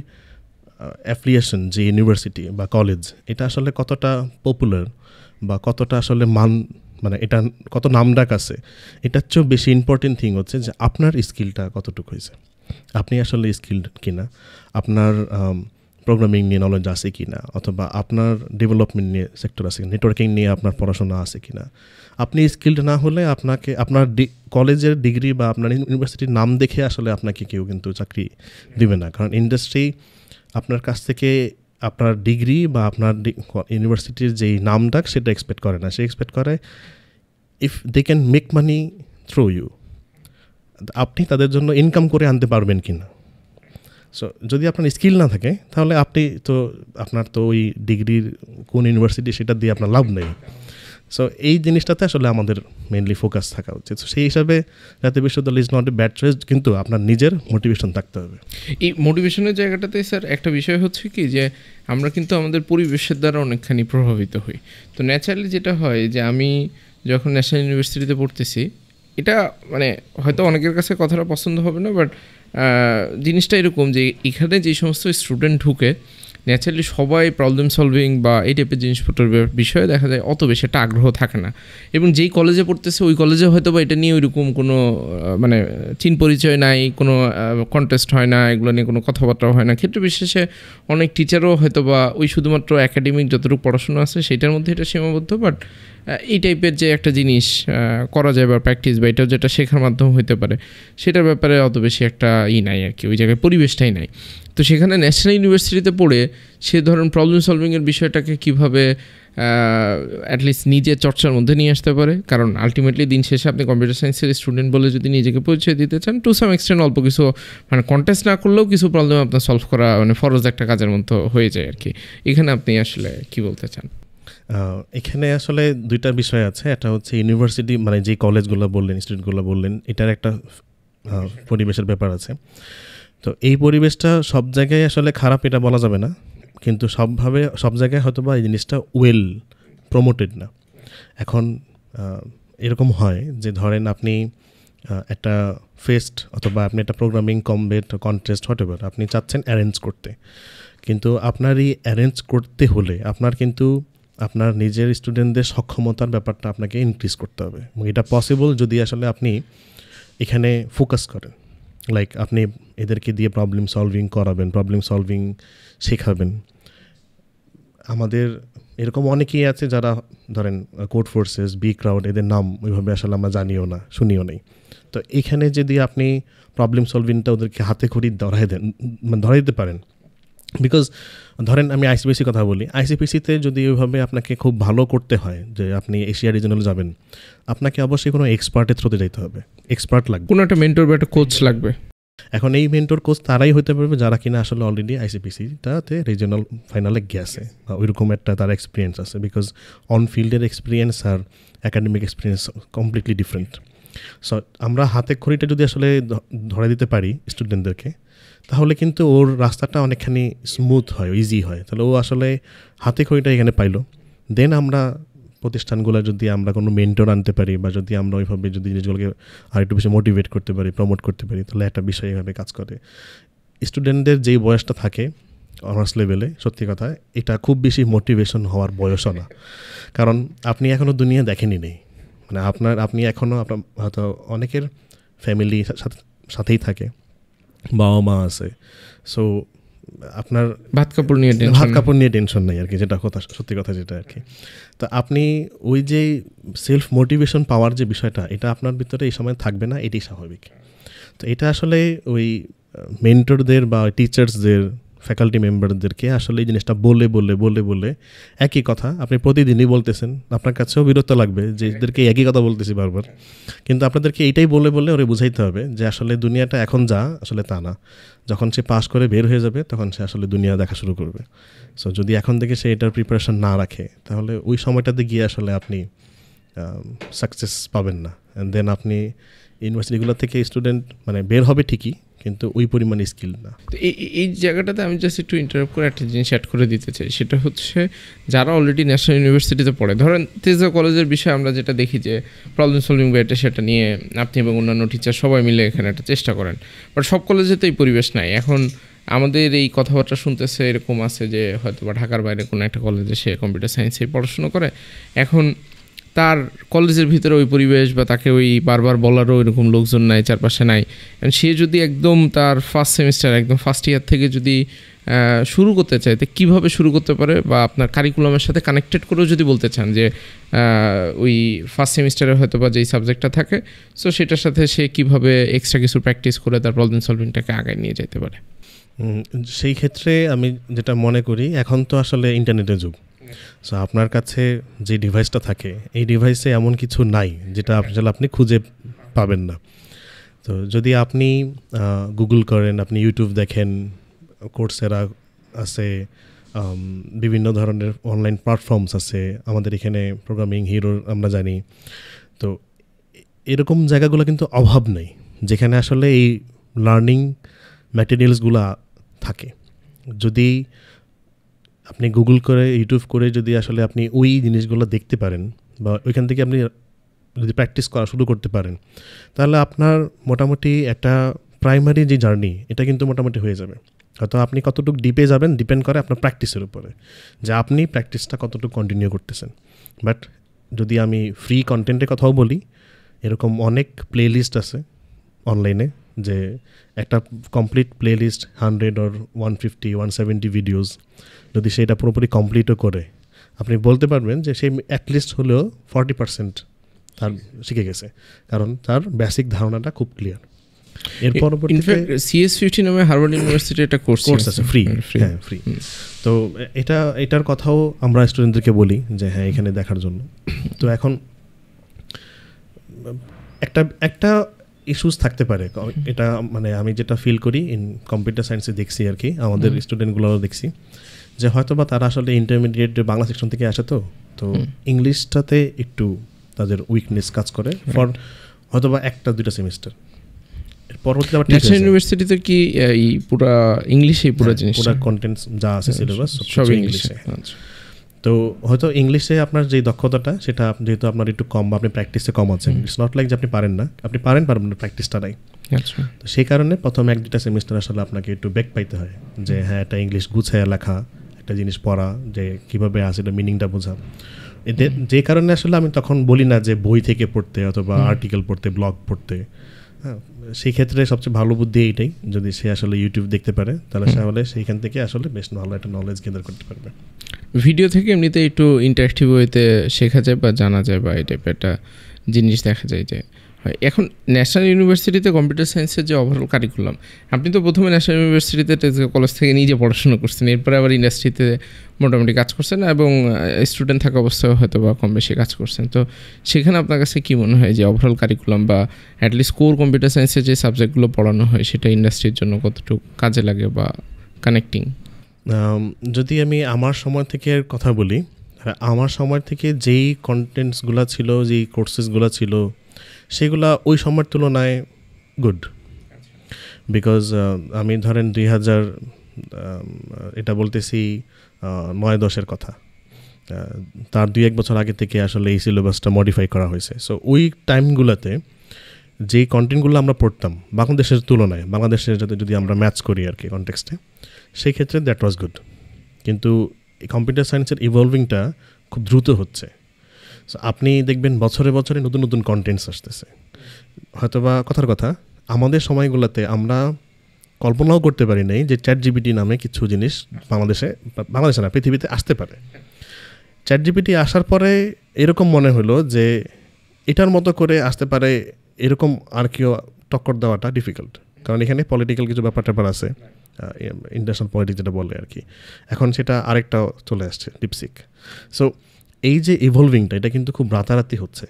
অ্যাফিলিয়েশন যে ইউনিভার্সিটি বা কলেজ, এটা আসলে কতটা পপুলার বা কতটা আসলে মানে এটা কত নামডাক আছে, এটার চেয়েও বেশি ইম্পর্টেন্ট থিং হচ্ছে যে আপনার স্কিলটা কতটুকু হয়েছে, আপনি আসলে স্কিল কিনা, আপনার প্রোগ্রামিং নিয়ে নলেজ আছে কি না, অথবা আপনার ডেভেলপমেন্ট নিয়ে সেক্টর আছে, নেটওয়ার্কিং নিয়ে আপনার পড়াশোনা আছে কি না। আপনি স্কিলড না হলে আপনাকে আপনার কলেজের ডিগ্রি বা আপনার ইউনিভার্সিটির নাম দেখে আসলে আপনাকে কেউ কিন্তু চাকরি দেবে না, কারণ ইন্ডাস্ট্রি আপনার কাছ থেকে আপনার ডিগ্রি বা আপনার ইউনিভার্সিটির যেই নামটা সেটা এক্সপেক্ট করে না, সে এক্সপেক্ট করে if they can make money through you, আপনি তাদের জন্য ইনকাম করে আনতে পারবেন কি না। সো যদি আপনার স্কিল না থাকে তাহলে আপনি তো আপনার তো ওই ডিগ্রির কোন ইউনিভার্সিটি সেটা দিয়ে আপনার লাভ নেই। সো এই জিনিসটাতে আসলে আমাদের মেইনলি ফোকাস থাকা উচিত। সেই হিসাবে জাতীয় বিশ্ববিদ্যালয় is not a bad choice, কিন্তু আপনার নিজের মোটিভেশন থাকতে হবে। এই মোটিভেশনের জায়গাটাতে স্যার একটা বিষয় হচ্ছে কি যে আমরা কিন্তু আমাদের পরিবেশের দ্বারা অনেকখানি প্রভাবিত হই। তো ন্যাচারালি যেটা হয় যে আমি যখন ন্যাশনাল ইউনিভার্সিটিতে পড়তেছি, এটা মানে হয়তো অনেকের কাছে কথাটা পছন্দ হবে না, বাট জিনিসটা এরকম যে এখানে যে সমস্ত স্টুডেন্ট ঢুকে ন্যাচারালি সবাই প্রবলেম সলভিং বা এই টাইপের জিনিসপত্রের বিষয়ে দেখা যায় অত বেশি একটা আগ্রহ থাকে না, এবং যেই কলেজে পড়তেছে ওই কলেজে হয়তো বা এটা নিয়ে ওইরকম কোনো মানে চিন পরিচয় নাই, কোনো কন্টেস্ট হয় না, এগুলো নিয়ে কোনো কথাবার্তা হয় না। ক্ষেত্রে বিশেষে অনেক টিচারও হয়তো বা ওই শুধুমাত্র একাডেমিক যতটুকু পড়াশোনা আছে সেটার মধ্যে এটা সীমাবদ্ধ, বাট এই টাইপের যে একটা জিনিস করা যায় বা প্র্যাকটিস বা এটাও যেটা শেখার মাধ্যম হতে পারে সেটার ব্যাপারে অত বেশি একটা নাই আর কি, ওই জায়গায় পরিবেশটাই নাই। তো সেখানে ন্যাশনাল ইউনিভার্সিটিতে পড়ে সে ধরুন প্রবলেম সলভিংয়ের বিষয়টাকে কীভাবে অ্যাটলিস্ট নিজের চর্চার মধ্যে নিয়ে আসতে পারে, কারণ আলটিমেটলি দিন শেষে আপনি কম্পিউটার সায়েন্সের স্টুডেন্ট বলে যদি নিজেকে পরিচয় দিতে চান, টু সাম এক্সটেন্ট অল্প কিছু মানে কন্টেস্ট না করলেও কিছু প্রবলেম আপনার সলভ করা মানে ফরজ একটা কাজের মতো হয়ে যায় আর কি। এখানে আপনি আসলে কি বলতে চান? এখানে আসলে দুইটা বিষয় আছে। একটা হচ্ছে ইউনিভার্সিটি মানে যে কলেজগুলো বললেন, ইনস্টিটিউটগুলো বললেন, এটার একটা পরিবেশের ব্যাপার আছে। তো এই পরিবেশটা সব জায়গায় আসলে খারাপ এটা বলা যাবে না, কিন্তু সব জায়গায় হয়তো বা এই জিনিসটা ওয়েল প্রমোটেড না। এখন এরকম হয় যে ধরেন আপনি একটা ফেস্ট অথবা আপনি একটা প্রোগ্রামিং কন্টেস্ট হোয়াটএভার আপনি চাচ্ছেন অ্যারেঞ্জ করতে, কিন্তু আপনার এই অ্যারেঞ্জ করতে হলে আপনার কিন্তু আপনার নিজের স্টুডেন্টদের সক্ষমতার ব্যাপারটা আপনাকে ইনক্রিজ করতে হবে, এবং এটা পসিবল যদি আসলে আপনি এখানে ফোকাস করেন। লাইক আপনি এদেরকে দিয়ে প্রবলেম সলভিং করাবেন, প্রবলেম সলভিং শেখাবেন। আমাদের এরকম অনেকেই আছে যারা ধরেন কোড ফোর্সেস, বি ক্রাউড, এদের নাম ওইভাবে আসলে আমরা জানিও না, শুনিও নেই। তো এখানে যদি আপনি প্রবলেম সলভিংটা ওদেরকে হাতে খড়ি ধরাই দিতে পারেন, বিকজ ধরেন আমি আইসিপিসি কথা বলি, আইসিপিসিতে যদি ওইভাবে আপনাকে খুব ভালো করতে হয় যে আপনি এশিয়া রিজনাল যাবেন, আপনাকে অবশ্যই কোনো এক্সপার্টের থ্রুতে যেতে হবে, এক্সপার্ট লাগবে, কোনো একটা মেন্টর বা একটা কোচ লাগবে। এখন এই মেন্টর কোচ তারাই হতে পারবে যারা কিনা আসলে অলরেডি আইসিপিসিটাতে রিজনাল ফাইনালে গেছে বা ওইরকম একটা তার এক্সপিরিয়েন্স আছে, বিকজ অন ফিল্ডের এক্সপিরিয়েন্স আর academic experience completely different. So আমরা হাতে খড়িটা যদি আসলে ধরে দিতে পারি স্টুডেন্টদেরকে, তাহলে কিন্তু ওর রাস্তাটা অনেকখানি স্মুথ হয়, ইজি হয়। তাহলে ও আসলে হাতে খড়িটা এখানে পাইলো। দেন আমরা প্রতিষ্ঠানগুলো যদি আমরা কোনো মেন্টর আনতে পারি বা যদি আমরা ওইভাবে যদি জিনিসগুলোকে আর একটু বেশি মোটিভেট করতে পারি, প্রমোট করতে পারি, তাহলে একটা বিষয় এভাবে কাজ করে। স্টুডেন্টদের যেই বয়সটা থাকে অনার্স লেভেলে, সত্যি কথা এটা খুব বেশি মোটিভেশন হওয়ার বয়সও না, কারণ আপনি এখনও দুনিয়া দেখেনি নেই। মানে আপনি এখনও আপনার হয়তো অনেকের ফ্যামিলি সাথেই থাকে, বাবা মা আছে, সো আপনার ভাত কাপড় নিয়ে টেনশন নেই আর কি, যেটা কথা সত্যি কথা যেটা আর কি। তো আপনি ওই যে সেলফ মোটিভেশন পাওয়ার যে বিষয়টা, এটা আপনার ভিতরে এই সময় থাকবে না, এটাই স্বাভাবিক। তো এটা আসলে ওই মেন্টরদের বা টিচার্সদের, ফ্যাকাল্টি মেম্বারদেরকে আসলে এই জিনিসটা বলে একই কথা আপনি প্রতিদিনই বলতেছেন, আপনার কাছেও বিরক্ত লাগবে যে এদেরকে একই কথা বলতেছি বারবার, কিন্তু আপনাদেরকে এইটাই বলে ওরে বুঝাইতে হবে যে আসলে দুনিয়াটা এখন যা আসলে তা না। যখন সে পাস করে বের হয়ে যাবে তখন সে আসলে দুনিয়া দেখা শুরু করবে। সো যদি এখন থেকে সে এটার প্রিপারেশন না রাখে, তাহলে ওই সময়টাতে গিয়ে আসলে আপনি সাকসেস পাবেন না। অ্যান্ড দেন আপনি ইউনিভার্সিটিগুলো থেকে স্টুডেন্ট মানে বের হবে ঠিকই, কিন্তু ওই পরিমাণে স্কিল না। তো এই জায়গাটাতে আমি জাস্ট একটু ইন্টারাপ্ট করে একটা জিনিস অ্যাড করে দিতে চাই, সেটা হচ্ছে যারা অলরেডি ন্যাশনাল ইউনিভার্সিটিতে পড়ে, ধরেন তেজগাঁও কলেজের বিষয়ে আমরা যেটা দেখি যে প্রবলেম সলভিং বা এটা সেটা নিয়ে আপনি এবং অন্যান্য টিচার সবাই মিলে এখানে একটা চেষ্টা করেন, বাট সব কলেজে তো এই পরিবেশ নাই। এখন আমাদের এই কথাবার্তা শুনতেছে এরকম আছে যে হয়তো বা ঢাকার বাইরে কোনো একটা কলেজে সে কম্পিউটার সায়েন্সে পড়াশুনো করে, এখন তার কলেজের ভিতরে ওই পরিবেশ বা তাকে ওই বারবার বলারও এরকম লোকজন নাই, চারপাশে নাই। সে যদি একদম তার ফার্স্ট সেমিস্টার একদম ফার্স্ট ইয়ার থেকে যদি শুরু করতে চায়, তো কীভাবে শুরু করতে পারে, বা আপনার কারিকুলামের সাথে কানেক্টেড করেও যদি বলতে চান যে ওই ফার্স্ট সেমিস্টারে হয়তো বা যেই সাবজেক্টটা থাকে, সো সেটার সাথে সে কীভাবে এক্সট্রা কিছু প্র্যাকটিস করে তার প্রবলেম সলভিংটাকে আগায় নিয়ে যেতে পারে? সেই ক্ষেত্রে আমি যেটা মনে করি, এখন তো আসলে ইন্টারনেটের যুগ। সো আপনার কাছে যে ডিভাইসটা থাকে, এই ডিভাইসে এমন কিছু নাই যেটা আপনি খুঁজে পাবেন না। তো যদি আপনি গুগল করেন, আপনি ইউটিউব দেখেন, কোর্সেরা আছে, বিভিন্ন ধরনের অনলাইন প্ল্যাটফর্মস আছে আমাদের এখানে, প্রোগ্রামিং হিরো আমরা জানি। তো এরকম জায়গাগুলো কিন্তু অভাব নেই যেখানে আসলে এই লার্নিং ম্যাটেরিয়ালসগুলো থাকে। যদি আপনি গুগল করে ইউটিউব করে যদি আসলে আপনি ওই জিনিসগুলো দেখতে পারেন বা ওইখান থেকে আপনি যদি প্র্যাকটিস করা শুরু করতে পারেন, তাহলে আপনার মোটামুটি একটা প্রাইমারি যে জার্নি এটা কিন্তু মোটামুটি হয়ে যাবে। হয়তো আপনি কতটুকু ডিপে যাবেন ডিপেন্ড করে আপনার প্র্যাকটিসের উপরে, যে আপনি প্র্যাকটিসটা কতটুকু কন্টিনিউ করতেছেন। বাট যদি আমি ফ্রি কন্টেন্টের কথাও বলি, এরকম অনেক প্লে লিস্ট আছে অনলাইনে, যে একটা complete playlist 100 or 150 170 videos যদি সেটা পুরোপুরি কমপ্লিটও করে, আপনি বলতে পারবেন যে সে অ্যাটলিস্ট হলেও 40% তার শিখে গেছে, কারণ তার বেসিক ধারণাটা খুব ক্লিয়ার। এর পরবর্তীতে CS50 নামে হার্ভার্ড ইউনিভার্সিটি একটা কোর্স আছে ফ্রি। হ্যাঁ, ফ্রি। তো এটার কথাও আমরা স্টুডেন্টদেরকে বলি যে হ্যাঁ এখানে দেখার জন্য। তো এখন একটা ইস্যুস থাকতে পারে, এটা মানে আমি যেটা ফিল করি ইন কম্পিউটার সায়েন্সে দেখছি আর কি, আমাদের স্টুডেন্টগুলোও দেখছি যে হয়তো বা তারা আসলে ইন্টারমিডিয়েট বাংলা সেকশন থেকে আসে, তো ইংলিশটাতে একটু তাদের উইকনেস কাজ করে ফর হয়তো বা 1-2 সেমিস্টার। পরবর্তীতে আবার ন্যাশনাল ইউনিভার্সিটিতে কি এই পুরো ইংলিশেই পুরো জিনিস, পুরো কন্টেন্টস যা আছে সিলেবাস সব ইংলিশে। তো হয়তো ইংলিশে আপনার যে দক্ষতাটা সেটা যেহেতু আপনার একটু কম বা আপনি প্র্যাকটিসে কম আছেন, ইটস নট লাইক যে আপনি পারেন না, আপনি পারবেন না, প্র্যাকটিসটা নাই। তো সেই কারণে প্রথম 1-2 সেমিস্টার আসলে আপনাকে একটু ব্যাক পাইতে হয় যে হ্যাঁ একটা ইংলিশ গুছাইয়া লেখা, একটা জিনিস পড়া, যে কীভাবে আছে এটা মিনিংটা বোঝা। যে কারণে আসলে আমি তখন বলি না যে বই থেকে পড়তে অথবা আর্টিকেল পড়তে, ব্লগ পড়তে। হ্যাঁ, সেই ক্ষেত্রে সবচেয়ে ভালো বুদ্ধি এইটাই, যদি সে আসলে ইউটিউব দেখতে পারে তাহলে সেইখান থেকে আসলে বেশ ভালো একটা নলেজ গেদার করতে পারবে। ভিডিও থেকে এমনিতে একটু ইন্টারেক্টিভ ওয়েতে শেখা যায় বা জানা যায় বা এই টাইপের একটা জিনিস দেখা যায়। যে এখন ন্যাশনাল ইউনিভার্সিটিতে কম্পিউটার সায়েন্সের যে ওভারঅল কারিকুলাম, আপনি তো প্রথমে ন্যাশনাল ইউনিভার্সিটিতে কলেজ থেকে নিজে পড়াশোনা করছেন, এরপরে আবার ইন্ডাস্ট্রিতে মোটামুটি কাজ করছেন এবং স্টুডেন্ট থাকা অবস্থায় হয়তো বা কম বেশি কাজ করছেন। তো সেখানে আপনার কাছে কী মনে হয় যে ওভারঅল কারিকুলাম বা অ্যাটলিস্ট কোর কম্পিউটার সায়েন্সের যে সাবজেক্টগুলো পড়ানো হয় সেটা ইন্ডাস্ট্রির জন্য কতটুকু কাজে লাগে বা কানেক্টিং? যদি আমি আমার সময় থেকে কথা বলি, আমার সময় থেকে যেই কন্টেন্টসগুলো ছিল, যেই কোর্সেসগুলো ছিল, সেগুলা ওই সময়ের তুলনায় গুড। বিকজ আমি ধরেন 2000 এটা বলতেছি 9-10 কথা, তার 2-1 বছর আগে থেকে আসলে এই সিলেবাসটা মডিফাই করা হয়েছে। সো ওই টাইমগুলোতে যেই কন্টেন্টগুলো আমরা পড়তাম বাংলাদেশের তুলনায়, বাংলাদেশের যদি আমরা ম্যাচ করি আর কি কনটেক্সটে, সেই ক্ষেত্রে দ্যাট ওয়াজ গুড। কিন্তু কম্পিউটার সায়েন্সের ইভলভিংটা খুব দ্রুত হচ্ছে। সো আপনি দেখবেন বছরে বছরে নতুন নতুন কন্টেন্টস আসতেছে। হয়তোবা কথার কথা আমাদের সময়গুলোতে আমরা কল্পনাও করতে পারি নাই যে ChatGPT নামে কিছু জিনিস বাংলাদেশে না পৃথিবীতে আসতে পারে। ChatGPT আসার পরে এরকম মনে হলো যে এটার মতো করে আসতে পারে, এরকম আর কেউ টক্কর দেওয়াটা ডিফিকাল্ট, কারণ এখানে পলিটিক্যাল কিছু ব্যাপার আছে, ইন্টারন্যাশনাল পলিটিক্স যেটা বলে আর কি। এখন সেটা আরেকটা চলে আসছে, ডিপসিক। সো এই যে ইভলভিংটা এটা কিন্তু খুব রাতারাতি হচ্ছে,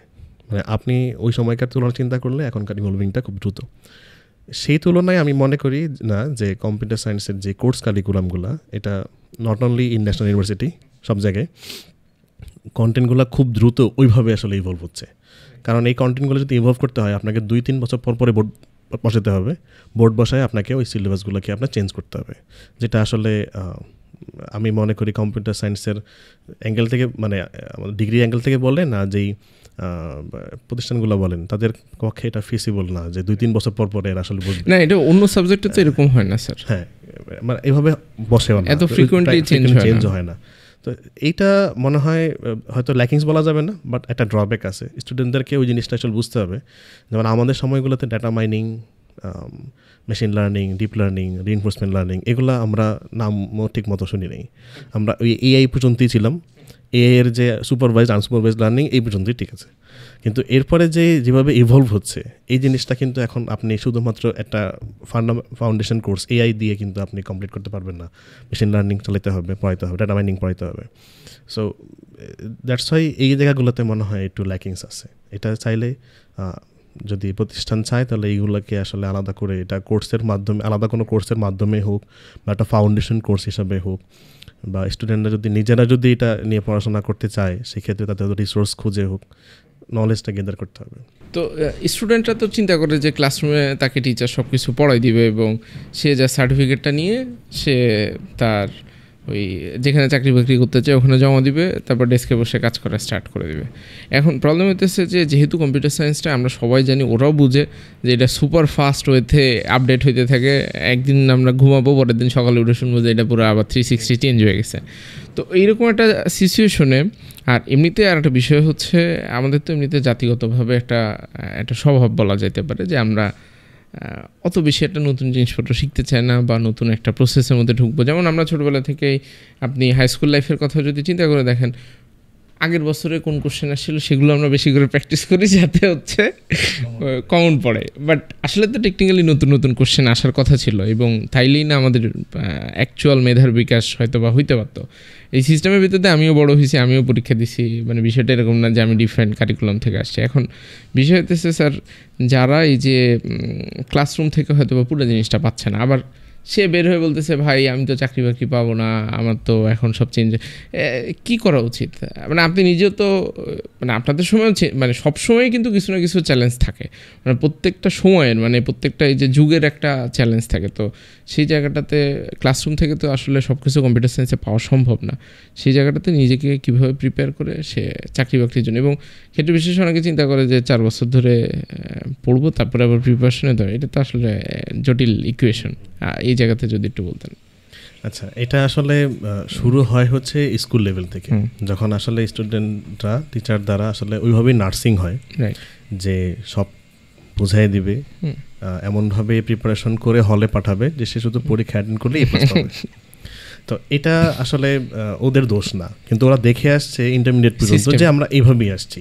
মানে আপনি ওই সময়কার তুলনায় চিন্তা করলে এখনকার ইভলভিংটা খুব দ্রুত। সেই তুলনায় আমি মনে করি না যে কম্পিউটার সায়েন্সের যে কোর্স কারিকুলামগুলো, এটা not only in national university, সব জায়গায় কন্টেন্টগুলো খুব দ্রুত ওইভাবে আসলে ইভলভ হচ্ছে। কারণ এই কন্টেন্টগুলো যদি ইভলভ করতে হয় আপনাকে 2-3 বছর পরে বোর্ড বসাতে হবে, বোর্ড বসায় আপনাকে ওই সিলেবাসগুলোকে আপনার চেঞ্জ করতে হবে, যেটা আসলে আমি মনে করি কম্পিউটার সায়েন্সের অ্যাঙ্গেল থেকে, মানে ডিগ্রি অ্যাঙ্গেল থেকে বলে না, যেই প্রতিষ্ঠানগুলো বলেন তাদের পক্ষে এটা ফিসিবল না যে 2-3 বছর পর এরা আসলে বুঝবে না। এটা অন্য সাবজেক্টে তো এরকম হয় না স্যার। হ্যাঁ, মানে এভাবে বসেও না, এত ফ্রিকোয়েন্টলি চেঞ্জ হয় না। তো এইটা মনে হয় হয়তো ল্যাকিংস বলা যাবে না, বাট একটা ড্রব্যাক আছে। স্টুডেন্টদেরকে ওই জিনিসটা আসলে বুঝতে হবে। যেমন আমাদের সময়গুলোতে data mining, machine learning, deep learning, reinforcement learning, এগুলো আমরা নামও ঠিক মতো শুনি নেই। আমরা ওই AI পর্যন্তই ছিলাম। AI এর যে সুপারভাইজড আনসুপারভাইজড লার্নিং এই পর্যন্তই ঠিক আছে, কিন্তু এরপরে যেভাবে ইভলভ হচ্ছে এই জিনিসটা কিন্তু এখন আপনি শুধুমাত্র একটা ফাউন্ডেশন কোর্স AI দিয়ে কিন্তু আপনি কমপ্লিট করতে পারবেন না। মেশিন লার্নিং চালাতে হবে, পড়াইতে হবে, ডাটা মাইনিং পড়াইতে হবে। সো দ্যাটস ওয়াই এই জায়গাগুলোতে মনে হয় একটু ল্যাকিংস আছে। এটা চাইলে যদি প্রতিষ্ঠান চায় তাহলে এইগুলোকে আসলে আলাদা করে এটা কোর্সের মাধ্যমে, আলাদা কোনো কোর্সের মাধ্যমে হোক বা একটা ফাউন্ডেশন কোর্স হিসাবে হোক, বা স্টুডেন্টরা যদি নিজেরা যদি এটা নিয়ে পড়াশোনা করতে চায় সেক্ষেত্রে তাদের রিসোর্স খুঁজে হোক নলেজটা গেদার করতে হবে। তো স্টুডেন্টরা তো চিন্তা করে যে ক্লাসরুমে তাকে টিচার সব কিছু পড়াই দিবে এবং সে যা সার্টিফিকেটটা নিয়ে সে তার ওই যেখানে চাকরি বাকরি করতে চায় ওখানে জমা দিবে, তারপর ডেস্কে বসে কাজ করা স্টার্ট করে দিবে। এখন প্রবলেম হতেছে যে যেহেতু কম্পিউটার সায়েন্সটা আমরা সবাই জানি, ওরাও বুঝে যে এটা সুপার ফাস্ট ওয়েতে আপডেট হইতে থাকে। একদিন আমরা ঘুমাবো, পরের দিন সকালে উঠে শুনবো যে এটা পুরো আবার 360 চেঞ্জ হয়ে গেছে। তো এইরকম একটা সিচুয়েশনে আর এমনিতে আর একটা বিষয় হচ্ছে আমাদের তো এমনিতে জাতিগতভাবে একটা স্বভাব বলা যেতে পারে যে আমরা অত বেশি একটা নতুন জিনিসপত্র শিখতে চাই না বা নতুন একটা প্রসেসের মধ্যে ঢুকবো। যেমন আমরা ছোটোবেলা থেকেই আপনি হাই স্কুল লাইফের কথা যদি চিন্তা করে দেখেন, আগের বছরে কোন কোশ্চেন আসছিল সেগুলো আমরা বেশি করে প্র্যাকটিস করি যাতে হচ্ছে কমন পড়ে। বাট আসলে তো টেকনিক্যালি নতুন নতুন কোশ্চেন আসার কথা ছিল এবং তাইলেই না আমাদের অ্যাকচুয়াল মেধার বিকাশ হয়তো বা হইতে পারতো। এই সিস্টেমের ভিতরে আমিও বড় হয়েছি, আমিও পরীক্ষা দিছি, মানে বিষয়টা এরকম না যে আমি ডিফারেন্ট কারিকুলাম থেকে আসছি। এখন বিষয় হতেছে স্যার যারা এই যে ক্লাসরুম থেকে হয়তো বা পুরো জিনিসটা পাচ্ছে না, আবার সে বের হয়ে বলতেছে ভাই আমি তো চাকরি বাকরি পাবো না, আমার তো এখন সব চেঞ্জ। কী করা উচিত? মানে আপনি নিজেও তো মানে আপনাদের সময় মানে সব সময় কিন্তু কিছু না কিছু চ্যালেঞ্জ থাকে, মানে প্রত্যেকটা সময়ের মানে প্রত্যেকটা এই যে যুগের একটা চ্যালেঞ্জ থাকে। তো সেই জায়গাটাতে ক্লাসরুম থেকে তো আসলে সব কিছু কম্পিউটার সায়েন্সে পাওয়া সম্ভব না। সেই জায়গাটাতে নিজেকে কীভাবে প্রিপেয়ার করে সে চাকরি বাকরির জন্য, এবং ক্ষেত্রে বিশেষ অনেকে চিন্তা করে যে 4 বছর ধরে পড়বো তারপরে আবার প্রিপারেশনে দেয়, এটা তো আসলে জটিল ইকুয়েশন। এই জায়গাতে যদি একটু বলতেন। আচ্ছা, এটা আসলে শুরু হয় হচ্ছে স্কুল লেভেল থেকে, যখন আসলে স্টুডেন্টরা টিচার দ্বারা আসলে ওইভাবেই নার্সিং হয় যে সব বুঝাই দিবে, এমনভাবে প্রিপারেশন করে হলে পাঠাবে যে সে শুধু পরীক্ষা অ্যাটেন্ড করলে পাস হবে। তো এটা আসলে ওদের দোষ না, কিন্তু ওরা দেখে আসছে ইন্টারমিডিয়েট পর্যন্ত যে আমরা এইভাবেই আসছি,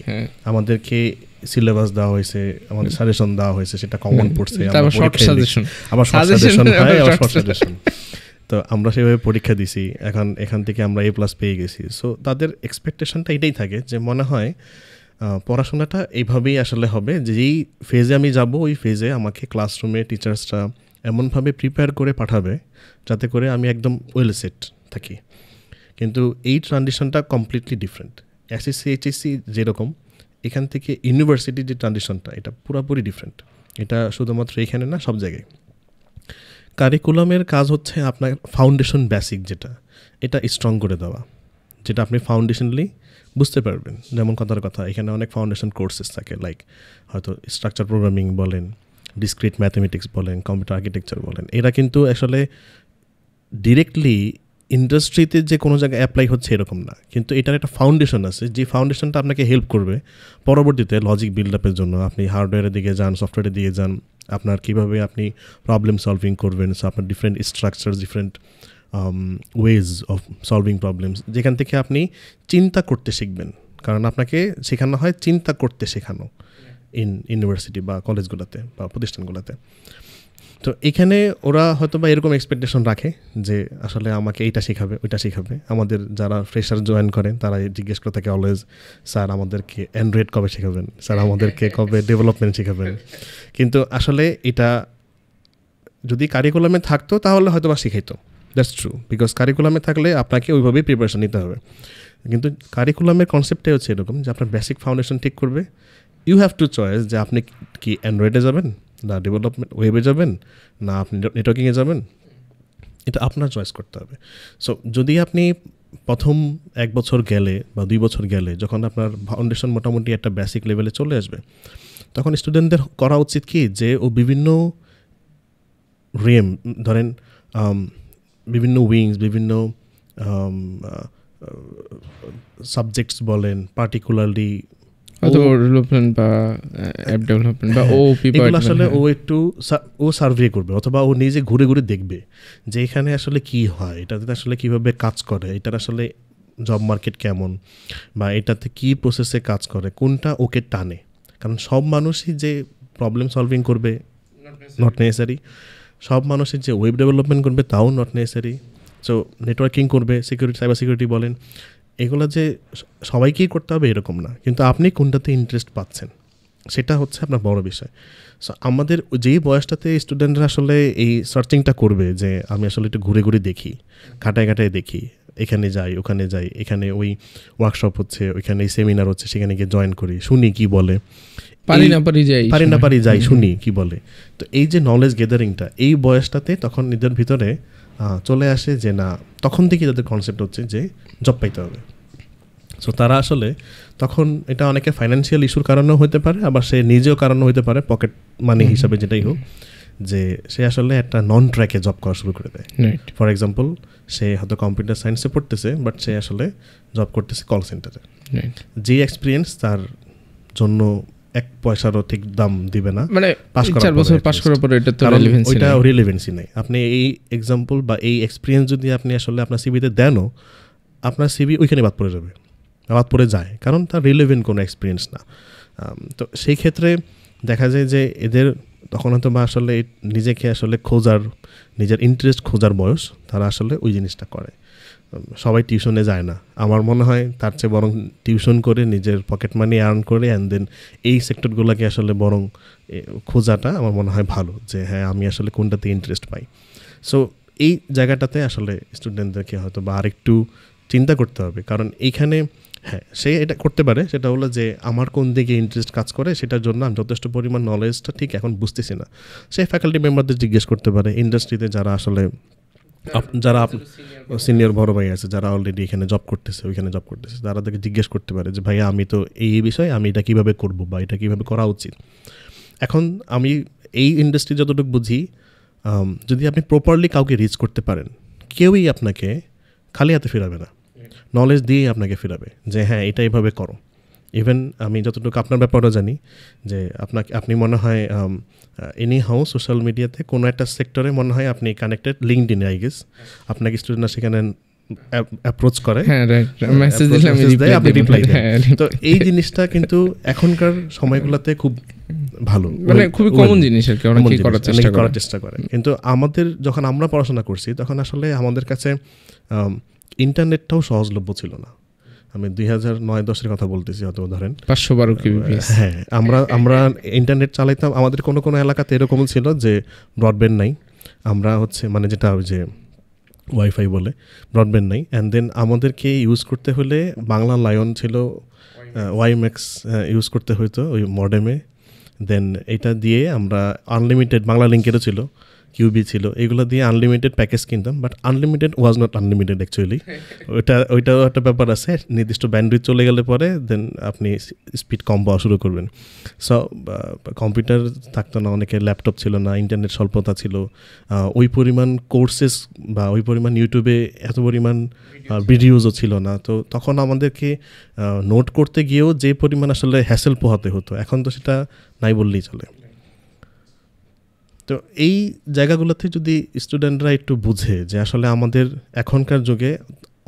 আমাদেরকে সিলেবাস দেওয়া হয়েছে, আমাদের সাজেশন দেওয়া হয়েছে, সেটা কমন পড়ছে, আবার শর্ট সাজেশন হয়, আবার শর্ট সাজেশন। তো আমরা সেভাবে পরীক্ষা দিছি, এখান থেকে আমরা A+ পেয়ে গেছি। সো তাদের এক্সপেকটেশনটা এটাই থাকে যে মনে হয় পড়াশোনাটা এইভাবেই আসলে হবে, যেই ফেজে আমি যাব ওই ফেজে আমাকে ক্লাসরুমে টিচার্সরা এমনভাবে প্রিপেয়ার করে পাঠাবে যাতে করে আমি একদম ওয়েল সেট থাকি। কিন্তু এই ট্রানজিশনটা কমপ্লিটলি ডিফারেন্ট। SSC HSC যেরকম, এখান থেকে ইউনিভার্সিটির যে ট্রানজিশনটা এটা পুরোপুরি ডিফারেন্ট। এটা শুধুমাত্র এখানে না, সব জায়গায়। কারিকুলামের কাজ হচ্ছে আপনার ফাউন্ডেশন বেসিক যেটা, এটা স্ট্রং করে দেওয়া, যেটা আপনি ফাউন্ডেশনালি বুঝতে পারবেন। যেমন কথার কথা, এখানে অনেক ফাউন্ডেশন কোর্সেস থাকে, লাইক হয়তো স্ট্রাকচার প্রোগ্রামিং বলেন, ডিসক্রিট ম্যাথমেটিক্স বলেন, কম্পিউটার আর্কিটেকচার বলেন, এরা কিন্তু আসলে ডিরেক্টলি ইন্ডাস্ট্রিতে যে কোনো জায়গায় অ্যাপ্লাই হচ্ছে এরকম না, কিন্তু এটার একটা ফাউন্ডেশন আছে, যে ফাউন্ডেশনটা আপনাকে হেল্প করবে পরবর্তীতে লজিক বিল্ড আপের জন্য। আপনি হার্ডওয়্যারের দিকে যান, সফটওয়্যারের দিকে যান, আপনার কীভাবে আপনি প্রবলেম সলভিং করবেন, সো আপনার different structure, different ways of solving problems, যেখান থেকে আপনি চিন্তা করতে শিখবেন। কারণ আপনাকে শেখানো হয় চিন্তা করতে শেখানো ইউনিভার্সিটি বা কলেজগুলোতে বা প্রতিষ্ঠানগুলোতে। তো এখানে ওরা হয়তো বা এরকম এক্সপেকটেশন রাখে যে আসলে আমাকে এইটা শেখাবে, ওইটা শেখাবে। আমাদের যারা ফ্রেশার জয়েন করেন তারা জিজ্ঞেস করে থাকে অলওয়েজ, স্যার আমাদেরকে অ্যান্ড্রয়েড কবে শেখাবেন, স্যার আমাদেরকে কবে ডেভেলপমেন্ট শেখাবেন। কিন্তু আসলে এটা যদি কারিকুলামে থাকতো তাহলে হয়তো বা শিখাইতো, দ্যাটস ট্রু, বিকজ কারিকুলামে থাকলে আপনাকে ওইভাবেই প্রিপারেশন নিতে হবে। কিন্তু কারিকুলামের কনসেপ্টটাই হচ্ছে এরকম যে আপনার বেসিক ফাউন্ডেশন ঠিক করবে। ইউ হ্যাভ টু চয়েস যে আপনি কি অ্যান্ড্রয়েডে যাবেন, না ডেভেলপমেন্ট ওয়েবে যাবেন, না আপনি নেটওয়ার্কিংয়ে যাবেন, এটা আপনার চয়েস করতে হবে। সো যদি আপনি প্রথম 1 বছর গেলে বা 2 বছর গেলে যখন আপনার ফাউন্ডেশন মোটামুটি একটা বেসিক লেভেলে চলে আসবে, তখন স্টুডেন্টদের করা উচিত কি যে ও বিভিন্ন ধরেন বিভিন্ন উইংস, বিভিন্ন সাবজেক্টস বলেন, পার্টিকুলারলি ডেভেলপমেন্ট বা অ্যাপ ডেভেলপমেন্ট বা এগুলো আসলে ও সার্ভে করবে, অথবা ও নিজে ঘুরে ঘুরে দেখবে যে এখানে আসলে কি হয়, এটাতে আসলে কিভাবে কাজ করে, এটার আসলে জব মার্কেট কেমন, বা এটাতে কি প্রসেসে কাজ করে, কোনটা ওকে টানে। কারণ সব মানুষই যে প্রবলেম সলভিং করবে নট নেসেসারি, সব মানুষের যে ওয়েব ডেভেলপমেন্ট করবে তাও নট নেসেসারি। সো নেটওয়ার্কিং করবে, সিকিউরিটি, সাইবার সিকিউরিটি বলেন, এগুলো যে সবাইকেই করতে হবে এরকম না, কিন্তু আপনি কোনটাতে ইন্টারেস্ট পাচ্ছেন সেটা হচ্ছে আপনার বড় বিষয়। সো আমাদের যেই বয়সটাতে স্টুডেন্টরা আসলে এই সার্চিংটা করবে যে আমি আসলে একটু ঘুরে ঘুরে দেখি, ঘাটায় ঘাটায় দেখি, এখানে যাই, ওখানে যাই, এখানে ওই ওয়ার্কশপ হচ্ছে, ওইখানে সেমিনার হচ্ছে, সেখানে গিয়ে জয়েন করি, শুনি কি বলে, পারি না পারি যাই, শুনি কি বলে। তো এই যে নলেজ গেদারিংটা এই বয়সটাতে তখন নিজের ভিতরে চলে আসে যে না, তখন থেকে তাদের কনসেপ্ট হচ্ছে যে জব পাইতে হবে। সো তারা আসলে তখন এটা অনেকে ফাইন্যান্সিয়াল ইস্যুর কারণেও হতে পারে, আবার সে নিজেও কারণও হতে পারে, পকেট মানি হিসাবে যেটাই হোক, যে সে আসলে একটা নন ট্র্যাকে জব করা শুরু করে দেয়। ফর এক্সাম্পল, সে হয়তো কম্পিউটার সায়েন্সে পড়তেছে, বাট সে আসলে জব করতেছে কল সেন্টারে। যে এক্সপিরিয়েন্স তার জন্য 1 পয়সারও ঠিক দাম দিবে না, মানে 4 বছর পাস করার পরে এটা তো রিলেভেন্সি নেই। আপনি এই এক্সাম্পল বা এই এক্সপিরিয়েন্স যদি আপনি আসলে আপনার সিভিতে দেনও, আপনার সিভি ওইখানে বাদ পড়ে যায়, কারণ তার রিলেভেন্ট কোনো এক্সপিরিয়েন্স না। তো সেই ক্ষেত্রে দেখা যায় যে এদের তখন হয়তো বা আসলে নিজেকে আসলে নিজের ইন্টারেস্ট খোঁজার বয়স, তারা আসলে ওই জিনিসটা করে। সবাই টিউশনে যায় না, আমার মনে হয় তার চেয়ে বরং টিউশন করে নিজের পকেট মানি আর্ন করে অ্যান্ড দেন এই সেক্টরগুলোকে আসলে বরং খোঁজাটা আমার মনে হয় ভালো, যে হ্যাঁ আমি আসলে কোনটাতে ইন্টারেস্ট পাই। সো এই জায়গাটাতে আসলে স্টুডেন্টদেরকে হয়তো বা আরেকটু চিন্তা করতে হবে, কারণ এইখানে হ্যাঁ সে এটা করতে পারে, সেটা হলো যে আমার কোন দিকে ইন্টারেস্ট কাজ করে, সেটার জন্য আমি যথেষ্ট পরিমাণ নলেজটা ঠিক এখন বুঝতেছি না, সে ফ্যাকাল্টি মেম্বারদের জিজ্ঞেস করতে পারে, ইন্ডাস্ট্রিতে যারা আসলে যারা সিনিয়র বড় ভাই আছে, যারা অলরেডি এখানে জব করতেছে, ওইখানে জব করতেছে, তারা তাকে জিজ্ঞেস করতে পারে যে ভাইয়া আমি তো এই বিষয়ে আমি এটা কীভাবে করবো বা এটা কীভাবে করা উচিত। এখন আমি এই ইন্ডাস্ট্রি যতটুকু বুঝি, যদি আপনি প্রপারলি কাউকে রিচ করতে পারেন, কেউই আপনাকে খালি হাতে ফেরাবে না, নলেজ দিয়েই আপনাকে ফেরাবে যে হ্যাঁ এটা এইভাবে করো। ইভেন আমি যতটুকু আপনার ব্যাপারও জানি যে আপনি মনে হয় এনি হাউ সোশ্যাল মিডিয়াতে কোনো একটা সেক্টরে মনে হয় আপনি কানেক্টেড লিঙ্কডইনে, আই গেস আপনাকে স্টুডেন্টরা সেখানে অ্যাপ্রোচ করে, আপনি রিপ্লাই দেন। তো এই জিনিসটা কিন্তু এখনকার সময়গুলোতে খুব ভালো, মানে খুবই কমন জিনিস আর কি, অনেকেই করার চেষ্টা করে। কিন্তু আমাদের যখন আমরা পড়াশোনা করছি তখন আসলে আমাদের কাছে ইন্টারনেটটাও সহজলভ্য ছিল না। আমি 2009-10 কথা বলতেছি, হয়তো ধরেন 512 kbps। হ্যাঁ, আমরা ইন্টারনেট চালাইতাম, আমাদের কোনো এলাকাতে এরকম ছিল যে ব্রডব্যান্ড নাই, আমরা হচ্ছে মানে যেটা যে ওয়াইফাই বলে, ব্রডব্যান্ড নাই। অ্যান্ড দেন আমাদেরকে ইউজ করতে হলে বাংলা লায়ন ছিল, ওয়াইম্যাক্স ইউজ করতে হইতো ওই মডেমে। দেন এটা দিয়ে আমরা আনলিমিটেড, বাংলা লিঙ্কেরও ছিল, কিউবি ছিল, এগুলো দিয়ে আনলিমিটেড প্যাকেজ কিনতাম, but unlimited was not unlimited actually. ওইটাও একটা ব্যাপার আছে, নির্দিষ্ট ব্যান্ডউইথ চলে গেলে পরে দেন আপনি স্পিড কম পাওয়া শুরু করবেন। সো কম্পিউটার থাকতো না, অনেকের ল্যাপটপ ছিল না, ইন্টারনেট স্বল্পতা ছিল, ওই পরিমাণ কোর্সেস বা ওই পরিমাণ ইউটিউবে এত পরিমাণ ভিডিওজও ছিল না। তো তখন আমাদেরকে নোট করতে গিয়েও যে পরিমাণ আসলে হ্যাসেল পোহাতে হতো, এখন তো সেটা নাই বললেই চলে। তো এই জায়গাগুলোতে যদি স্টুডেন্টরা একটু বুঝে যে আসলে আমাদের এখনকার যুগে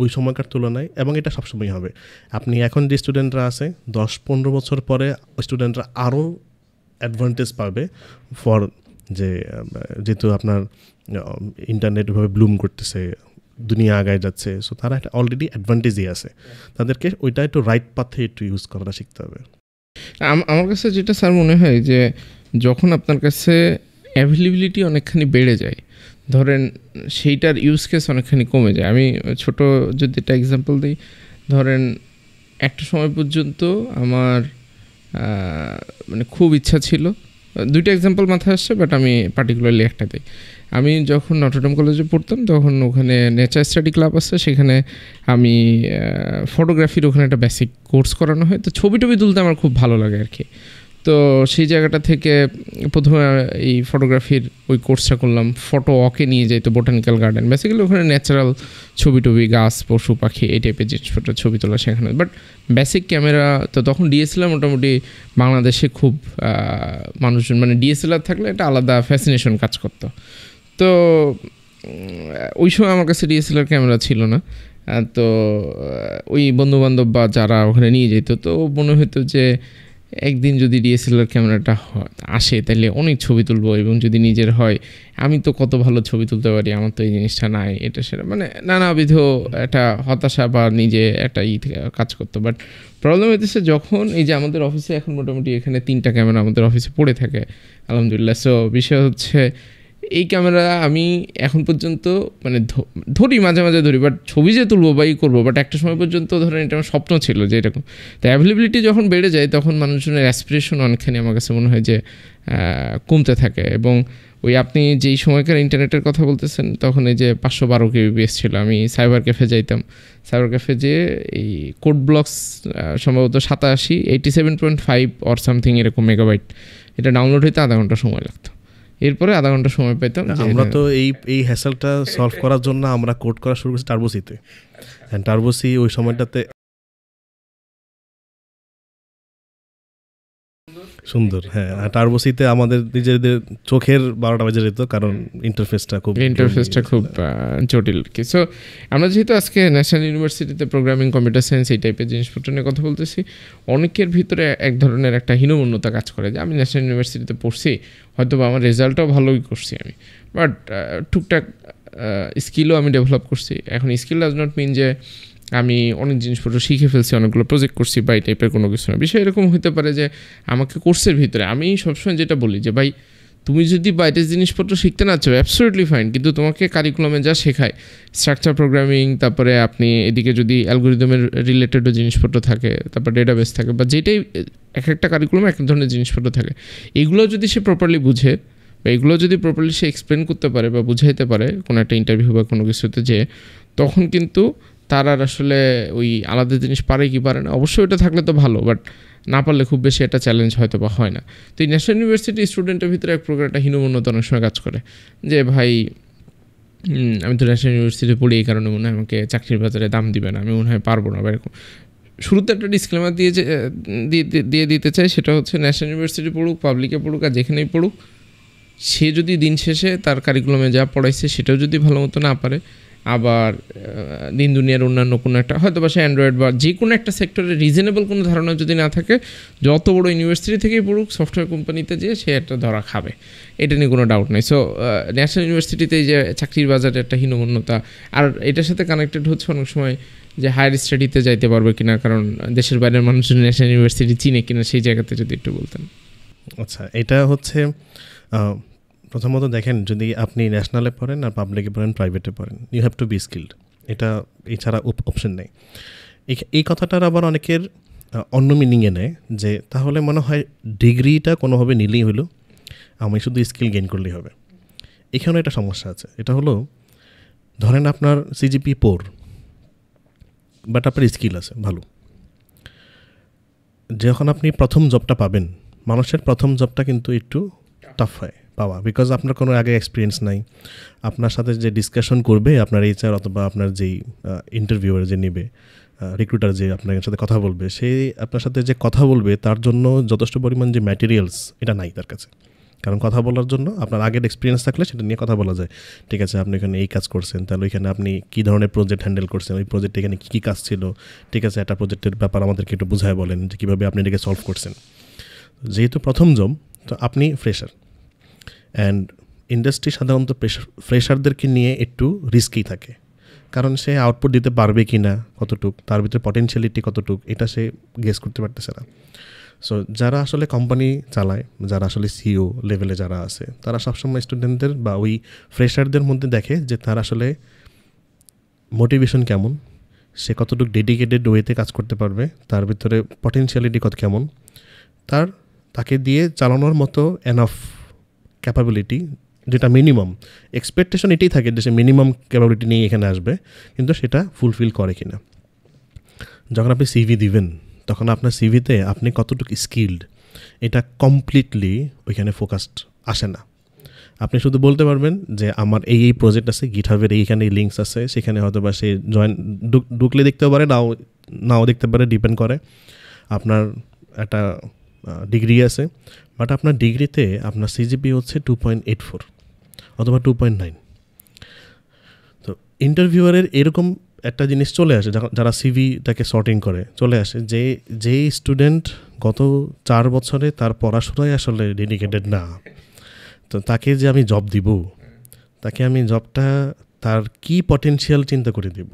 ওই সময়কার তুলনায়, এবং এটা সবসময় হবে, আপনি এখন যে স্টুডেন্টরা আছে 10-15 বছর পরে স্টুডেন্টরা আরও অ্যাডভান্টেজ পাবে ফর যেহেতু আপনার ইন্টারনেটভাবে ব্লুম করতেছে, দুনিয়া আগায় যাচ্ছে, সো তারা একটা অলরেডি অ্যাডভান্টেজই আছে, তাদেরকে ওইটা একটু রাইট পাথে একটু ইউজ করাটা শিখতে হবে। আমার কাছে যেটা স্যার মনে হয় যে যখন আপনার কাছে অ্যাভেলেবিলিটি অনেকখানি বেড়ে যায়, ধরেন সেইটার ইউজ কেস অনেকখানি কমে যায়। আমি ছোট যদি একটা এক্সাম্পল দিই, ধরেন একটা সময় পর্যন্ত আমার মানে খুব ইচ্ছা ছিল, 2টা এক্সাম্পল মাথায় আসছে, বাট আমি পার্টিকুলারলি একটা দিই। আমি যখন নটরডেম কলেজে পড়তাম তখন ওখানে নেচার স্টাডি ক্লাব আছে, সেখানে আমি ফটোগ্রাফির ওখানে একটা বেসিক কোর্স করানো হয়। তো ছবি তুলতে আমার খুব ভালো লাগে আর কি। তো সেই জায়গাটা থেকে প্রথমে এই ফটোগ্রাফির ওই কোর্সটা করলাম, ফটো ওয়াকে নিয়ে যাই তো বোটানিক্যাল গার্ডেন, বেসিক্যালি ওখানে ন্যাচারাল ছবি গাছ পশু পাখি এই টাইপের জিনিসপত্র ছবি তোলা সেখানে। বাট বেসিক ক্যামেরা তো তখন ডিএসএলআর মোটামুটি বাংলাদেশে খুব মানুষজন, মানে ডিএসএলআর থাকলে একটা আলাদা ফ্যাসিনেশন কাজ করতো। তো ওই সময় আমার কাছে ডিএসএলআর ক্যামেরা ছিল না, তো ওই বন্ধুবান্ধব বা যারা ওখানে নিয়ে যেত, তো মনে হতো যে একদিন যদি ডিএসএলআর ক্যামেরাটা আসে তাহলে অনেক ছবি তুলবো, এবং যদি নিজের হয় আমি তো কত ভালো ছবি তুলতে পারি, আমার তো এই জিনিসটা নাই, এটা সেটা মানে নানাবিধ একটা হতাশা বা নিজে একটা কাজ করতো। বাট প্রবলেম হইতেছে যখন এই যে আমাদের অফিসে এখন মোটামুটি এখানে 3টা ক্যামেরা আমাদের অফিসে পড়ে থাকে আলহামদুলিল্লাহ। সো বিষয় হচ্ছে এই ক্যামেরা আমি এখন পর্যন্ত মানে ধরি মাঝে মাঝে ধরি, বাট ছবি যে তুলবো বা করবো, বাট একটা সময় পর্যন্ত ধরেন এটা আমার স্বপ্ন ছিল যে এরকম। তো অ্যাভেলেবিলিটি যখন বেড়ে যায় তখন মানুষজনের অ্যাসপিরেশন অনেকখানি আমার কাছে মনে হয় যে কমতে থাকে। এবং ওই আপনি যেই সময়কার ইন্টারনেটের কথা বলতেছেন তখন এই যে 512 kbps ছিল, আমি সাইবার ক্যাফে যাইতাম, সাইবার ক্যাফে যেয়ে এই কোড ব্লকস সম্ভবত 87.5 অর সামথিং এরকম মেগাবাইট, এটা ডাউনলোড হইতে আধা ঘন্টা সময় লাগতো, এরপরে আধা ঘন্টা সময় পেতাম। আমরা তো এই হ্যাসেলটা সলভ করার জন্য আমরা কোড করা শুরু করছি টার্বোসিতে। টার্বোসি ওই সময়টাতে সুন্দর, হ্যাঁ, টার্বোসিতে আমাদের নিজেদের চোখের 12টা বেজে যেত, কারণ ইন্টারফেসটা খুব জটিল কি। সো আমরা যেহেতু আজকে ন্যাশনাল ইউনিভার্সিটিতে প্রোগ্রামিং, কম্পিউটার সায়েন্স এই টাইপের জিনিসপত্র নিয়ে কথা বলতেছি, অনেকের ভিতরে এক ধরনের একটা হীনমন্যতা কাজ করে যে আমি ন্যাশনাল ইউনিভার্সিটিতে পড়ছি, হয়তো বা আমার রেজাল্টটাও ভালোই করছি আমি, বাট টুকটাক স্কিলও আমি ডেভেলপ করছি। এখন স্কিল ডাজ নট মিন যে আমি অনেক জিনিসপত্র শিখে ফেলছি, অনেকগুলো প্রজেক্ট করছি বা এই টাইপের কোনো কিছু না। বিষয় এরকম হতে পারে যে আমাকে কোর্সের ভিতরে, আমি সবসময় যেটা বলি যে ভাই তুমি যদি বাইরের জিনিসপত্র শিখতে না চাও অ্যাবসলিউটলি ফাইন, কিন্তু তোমাকে কারিকুলামে যা শেখায় স্ট্রাকচার প্রোগ্রামিং, তারপরে আপনি এদিকে যদি অ্যালগোরিদমের রিলেটেডও জিনিসপত্র থাকে, তারপর ডেটাবেস থাকে, বা যেটাই এক একটা কারিকুলামে এক ধরনের জিনিসপত্র থাকে, এগুলো যদি সে প্রপারলি বুঝে বা এগুলো যদি প্রপারলি সে এক্সপ্লেন করতে পারে বা বুঝাইতে পারে কোনো একটা ইন্টারভিউ বা কোনো কিছুতে, যে তখন কিন্তু তার আর আসলে ওই আলাদা জিনিস পারে কি পারে না, অবশ্যই ওটা থাকলে তো ভালো, বাট না পারলে খুব বেশি একটা চ্যালেঞ্জ হয়তো বা হয় না। তো এই ন্যাশনাল ইউনিভার্সিটি স্টুডেন্টের ভিতরে এক প্রকার একটা হীনমন্যতা অনেক সময় কাজ করে যে ভাই আমি তো ন্যাশনাল ইউনিভার্সিটি পড়ি, এই কারণে মনে হয় আমাকে চাকরির বাজারে দাম দিবে না, আমি মনে হয় পারবো না বা এরকম। শুরুতে একটা ডিসক্লেমার দিয়ে দিতে চাই, সেটা হচ্ছে ন্যাশনাল ইউনিভার্সিটি পড়ুক, পাবলিকে পড়ুক, আর যেখানেই পড়ুক, সে যদি দিন শেষে তার কারিকুলামে যা পড়াইছে সেটাও যদি ভালো মতো না পারে, আবার দিন দুনিয়ার অন্যান্য কোনো একটা হয়তো বা সে অ্যান্ড্রয়েড বা যে কোনো একটা সেক্টরে রিজনেবল কোনো ধারণা যদি না থাকে, যত বড় ইউনিভার্সিটি থেকেই পড়ুক, সফটওয়্যার কোম্পানিতে যেয়ে সে একটা ধরা খাবে, এটা নিয়ে কোনো ডাউট নেই। সো ন্যাশনাল ইউনিভার্সিটিতে যে চাকরির বাজারে একটা হীনমন্যতা, আর এটার সাথে কানেক্টেড হচ্ছে অনেক সময় যে হায়ার স্টাডিতে যাইতে পারবে কিনা, কারণ দেশের বাইরের মানুষজন ন্যাশনাল ইউনিভার্সিটি চিনে কিনা, সেই জায়গাতে যদি একটু বলতেন। আচ্ছা, এটা হচ্ছে প্রথমত দেখেন, যদি আপনি ন্যাশনালে পড়েন আর পাবলিকে পড়েন, প্রাইভেটে পড়েন, you have to be skilled, এটা এছাড়া অপশন নেই। এই কথাটার আবার অনেকের অন্য মিনিংয়ে নেয় যে তাহলে মনে হয় ডিগ্রিটা কোনোভাবে নিলেই হলো, আমি শুধু স্কিল গেইন করলেই হবে। এখানে একটা সমস্যা আছে, এটা হলো ধরেন আপনার সিজিপি 4, বাট আপনার স্কিল আছে ভালো, যখন আপনি প্রথম জবটা পাবেন, মানুষের প্রথম জবটা কিন্তু একটু টাফ হয় পাওয়া, বিকজ আপনার কোনো আগে এক্সপিরিয়েন্স নাই। আপনার সাথে যে ডিসকাশন করবে আপনার এইচআর অথবা আপনার যেই ইন্টারভিউয়ার যে নেবে, রিক্রুটার যে আপনার সাথে কথা বলবে, সে আপনার সাথে যে কথা বলবে তার জন্য যথেষ্ট পরিমাণ যে ম্যাটেরিয়ালস এটা নাই তার কাছে। কারণ কথা বলার জন্য আপনার আগের এক্সপিরিয়েন্স থাকলে সেটা নিয়ে কথা বলা যায়। ঠিক আছে, আপনি এখানে এই কাজ করছেন, তাহলে ওইখানে আপনি কী ধরনের প্রজেক্ট হ্যান্ডেল করছেন, ওই প্রজেক্টে এখানে কী কী কাজ ছিল, ঠিক আছে, একটা প্রজেক্টের ব্যাপার আমাদেরকে একটু বুঝায় বলেন যে কীভাবে আপনি এটাকে সলভ করছেন। যেহেতু প্রথম জব, তো আপনি ফ্রেশার, অ্যান্ড ইন্ডাস্ট্রি সাধারণত ফ্রেশারদেরকে নিয়ে একটু রিস্কি থাকে, কারণ সে আউটপুট দিতে পারবে কি না, কতটুক তার ভিতরে পটেনশিয়ালিটি কতটুক, এটা সে গেস করতে পারতেছে না। সো যারা আসলে কোম্পানি চালায়, যারা আসলে সিইও লেভেলে যারা আছে, তারা সবসময় স্টুডেন্টদের বা ওই ফ্রেশারদের মধ্যে দেখে যে তার আসলে মোটিভেশন কেমন, সে কতটুকু ডেডিকেটেড ওয়েতে কাজ করতে পারবে, তার ভিতরে পটেনশিয়ালিটি কত কেমন, তাকে দিয়ে চালানোর মতো এনাফ ক্যাপাবিলিটি, যেটা মিনিমাম এক্সপেকটেশন এটাই থাকে যে সে মিনিমাম ক্যাপাবিলিটি নিয়ে এখানে আসবে, কিন্তু সেটা ফুলফিল করে কিনা। যখন আপনি সিভি দিবেন তখন আপনার সিভিতে আপনি কতটুকু স্কিল্ড এটা কমপ্লিটলি ওইখানে ফোকাসড আসে না। আপনি শুধু বলতে পারবেন যে আমার এই প্রজেক্ট আছে, গিটহাবের এইখানে লিঙ্কস আছে, সেখানে হয়তো বা সে ঢুকলে দেখতেও পারে, নাও দেখতে পারে, ডিপেন্ড করে। আপনার একটা ডিগ্রি আছে, বাট আপনার ডিগ্রিতে আপনার সিজিপি হচ্ছে 2.84 অথবা 2.9। তো ইন্টারভিউয়ারের এরকম একটা জিনিস চলে আসে, যারা সিভিটাকে সর্টিং করে চলে আসে, যে স্টুডেন্ট গত 4 বছরে তার পড়াশোনায় আসলে ডেডিকেটেড না, তো তাকে যে আমি জব দিব, তাকে আমি জবটা তার কি পটেনশিয়াল চিন্তা করে দিব।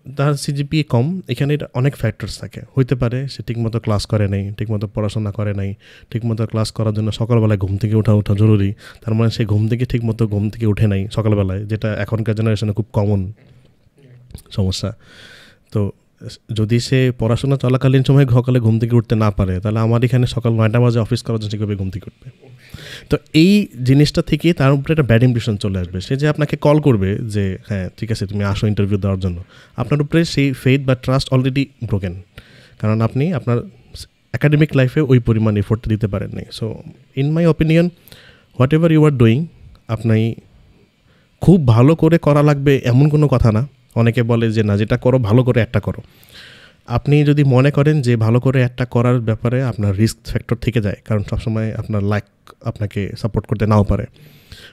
তার সিজিপিএ কম, এখানে অনেক ফ্যাক্টরস থাকে। হইতে পারে সে ঠিকমতো ক্লাস করে নাই, ঠিকমতো পড়াশোনা করে নাই, ঠিকমতো ক্লাস করার জন্য সকালবেলায় ঘুম থেকে ওঠা জরুরি, তার মানে সে ঘুম থেকে উঠে নাই সকালবেলায়, যেটা এখনকার জেনারেশনে খুব কমন সমস্যা। তো যদি সে পড়াশোনা চলাকালীন সময় সকালে ঘুম থেকে উঠতে না পারে, তাহলে আমার এখানে সকাল 9টা বাজে অফিস করার জন্য কীভাবে ঘুম থেকে উঠবে? তো এই জিনিসটা থেকে তার উপরে একটা ব্যাড ইমপ্রেশন চলে আসবে। সে যে আপনাকে কল করবে যে হ্যাঁ ঠিক আছে তুমি আসো ইন্টারভিউ দেওয়ার জন্য, আপনার উপরে সেই ফেথ বা ট্রাস্ট অলরেডি ব্রোকেন, কারণ আপনি আপনার অ্যাকাডেমিক লাইফে ওই পরিমাণ এফোর্টটা দিতে পারেন নাই। So in my opinion, whatever you are doing, আপনি খুব ভালো করে করা লাগবে এমন কোনো কথা না। অনেকে বলে যে না, যেটা করো ভালো করে একটা করো। আপনি যদি মনে করেন যে ভালো করে একটা করার ব্যাপারে আপনার রিস্ক ফ্যাক্টর থেকে যায়, কারণ সবসময় আপনার লাইক আপনাকে সাপোর্ট করতে নাও পারে,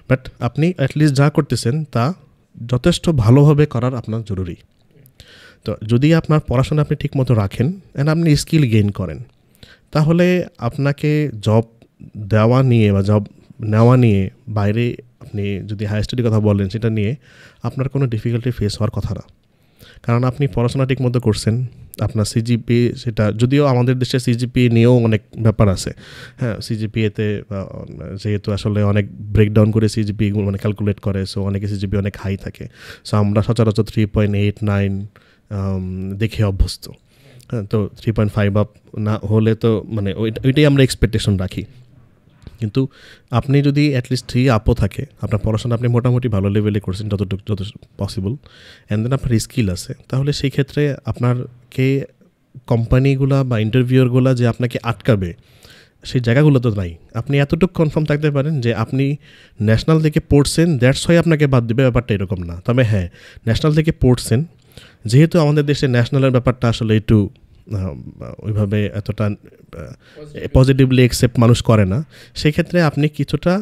বাট আপনি অ্যাটলিস্ট যা করতেছেন তা যথেষ্ট ভালোভাবে করার আপনার জরুরি। তো যদি আপনার পড়াশোনা আপনি ঠিকমতো রাখেন অ্যান্ড আপনি স্কিল গেইন করেন, তাহলে আপনাকে জব দেওয়া নিয়ে বা জব নেওয়া নিয়ে বাইরে আপনি যদি হায়ার স্টাডির কথা বলেন, সেটা নিয়ে আপনার কোনো ডিফিকাল্টি ফেস হওয়ার কথা না। কারণ আপনি পড়াশোনা ঠিকমতো করছেন, আপনার সিজিপিএ, সেটা যদিও আমাদের দেশে সিজিপিএ নিয়েও অনেক ব্যাপার আছে। হ্যাঁ, সিজিপিএতে যেহেতু আসলে অনেক ব্রেকডাউন করে সিজিপিএ মানে ক্যালকুলেট করে, সো অনেকে সিজিপিএ অনেক হাই থাকে। সো আমরা সচরাচর 3.89 দেখে অভ্যস্ত। হ্যাঁ, তো 3.5 আপ না হলে তো মানে ওইটাই আমরা এক্সপেকটেশন রাখি। কিন্তু আপনি যদি অ্যাটলিস্ট 3 আপও থাকে, আপনার পড়াশোনা আপনি মোটামুটি ভালো লেভেলে করছেন যত পসিবল, অ্যান্ড দেন আপনার স্কিল আছে, তাহলে সেই ক্ষেত্রে আপনারকে কোম্পানিগুলা বা ইন্টারভিউয়ারগুলা যে আপনাকে আটকাবে সেই জায়গাগুলো তো নাই। আপনি এতটুকু কনফার্ম থাকতে পারেন যে আপনি ন্যাশনাল থেকে পড়ছেন, দ্যাটস হয় আপনাকে বাদ দেবে, ব্যাপারটা এরকম না। তবে হ্যাঁ, ন্যাশনাল থেকে পড়ছেন, যেহেতু আমাদের দেশে ন্যাশনালের ব্যাপারটা আসলে একটু ওইভাবে এতটা পজিটিভলি অ্যাকসেপ্ট মানুষ করে না, সেক্ষেত্রে আপনি কিছুটা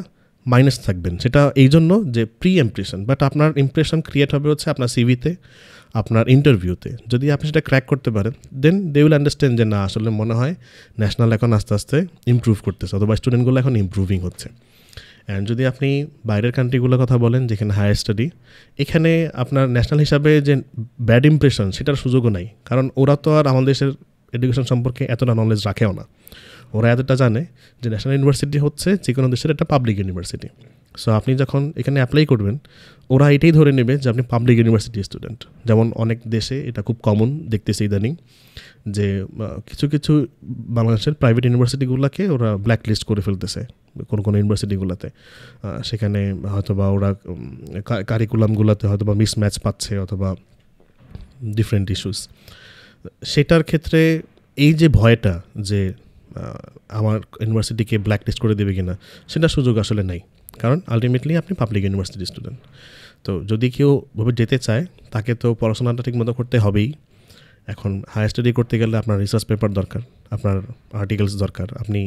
মাইনাস থাকবেন। সেটা এই জন্য যে প্রি ইমপ্রেশন, বাট আপনার ইমপ্রেশন ক্রিয়েট হবে হচ্ছে আপনার সিভিতে, আপনার ইন্টারভিউতে। যদি আপনি সেটা ক্র্যাক করতে পারেন, দেন দে উইল আন্ডারস্ট্যান্ড যে না, আসলে মনে হয় ন্যাশনাল এখন আস্তে আস্তে ইমপ্রুভ করতেছে, অথবা স্টুডেন্টগুলো এখন ইমপ্রুভিং হচ্ছে। অ্যান্ড যদি আপনি বাইরের কান্ট্রিগুলোর কথা বলেন, যেখানে হায়ার স্টাডি, এখানে আপনার ন্যাশনাল হিসাবে যে ব্যাড ইমপ্রেশন সেটার সুযোগও নাই, কারণ ওরা তো আর আমাদের দেশের এডুকেশন সম্পর্কে এতটা নলেজ রাখেও না। ওরা এতটা জানে যে ন্যাশনাল ইউনিভার্সিটি হচ্ছে যে কোনো দেশের একটা পাবলিক ইউনিভার্সিটি। সো আপনি যখন এখানে অ্যাপ্লাই করবেন, ওরা এটাই ধরে নেবে যে আপনি পাবলিক ইউনিভার্সিটি স্টুডেন্ট। যেমন অনেক দেশে এটা খুব কমন দেখতেছি ইদানিং, যে কিছু কিছু বাংলাদেশের প্রাইভেট ইউনিভার্সিটিগুলোকে ওরা ব্ল্যাক লিস্ট করে ফেলতেছে কোনো ইউনিভার্সিটিগুলোতে। সেখানে হয়তো বা ওরা কারিকুলামগুলোতে হয়তো বা মিসম্যাচ পাচ্ছে, অথবা ডিফারেন্ট ইস্যুস। সেটার ক্ষেত্রে এই যে ভয়টা যে আমার ইউনিভার্সিটিকে ব্ল্যাক লিস্ট করে দেবে কিনা, সেটা সুযোগ আসলে নাই, কারণ আলটিমেটলি আপনি পাবলিক ইউনিভার্সিটি স্টুডেন্ট। তো যদি কেউ ভাবে যেতে চায়, তাকে তো পড়াশোনাটা ঠিকমতো করতে হবেই। এখন হায়ার স্টাডি করতে গেলে আপনার রিসার্চ পেপার দরকার, আপনার আর্টিকেলস দরকার, আপনি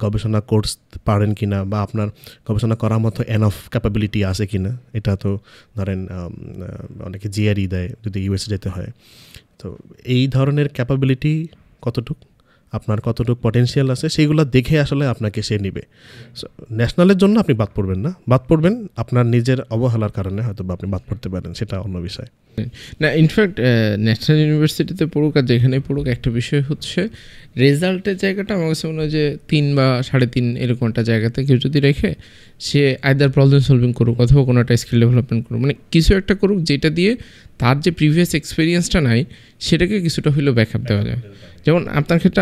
গবেষণা কোর্স পারেন কি না, বা আপনার গবেষণা করার মতো এনাফ ক্যাপাবিলিটি আছে কি না। এটা তো ধরেন অনেকে জিআরই দেয় যদি ইউএসএ যেতে হয়। তো এই ধরনের ক্যাপাবিলিটি কতটুকু, আপনার কতটুকু পটেনশিয়াল আছে, সেইগুলো দেখে আসলে আপনাকে সে নেবে। ন্যাশনালের জন্য আপনি বাদ পড়বেন না, বাদ পড়বেন আপনার নিজের অবহেলার কারণে হয়তো বা আপনি বাদ পড়তে পারেন, সেটা অন্য বিষয় না। ইনফ্যাক্ট ন্যাশনাল ইউনিভার্সিটিতে পড়ুক আর যেখানে পড়ুক, একটা বিষয় হচ্ছে রেজাল্টের জায়গাটা আমার কাছে মনে হয় যে 3 বা 3.5 এরকম একটা জায়গাতে কেউ যদি রেখে, সে আইদার প্রবলেম সলভিং করুক অথবা কোনো একটা স্কিল ডেভেলপমেন্ট করুক, মানে কিছু একটা করুক যেটা দিয়ে তার যে প্রিভিয়াস এক্সপিরিয়েন্সটা নাই সেটাকে কিছুটা হলেও ব্যাকআপ দেওয়া যায়। যেমন আপনার ক্ষেত্রে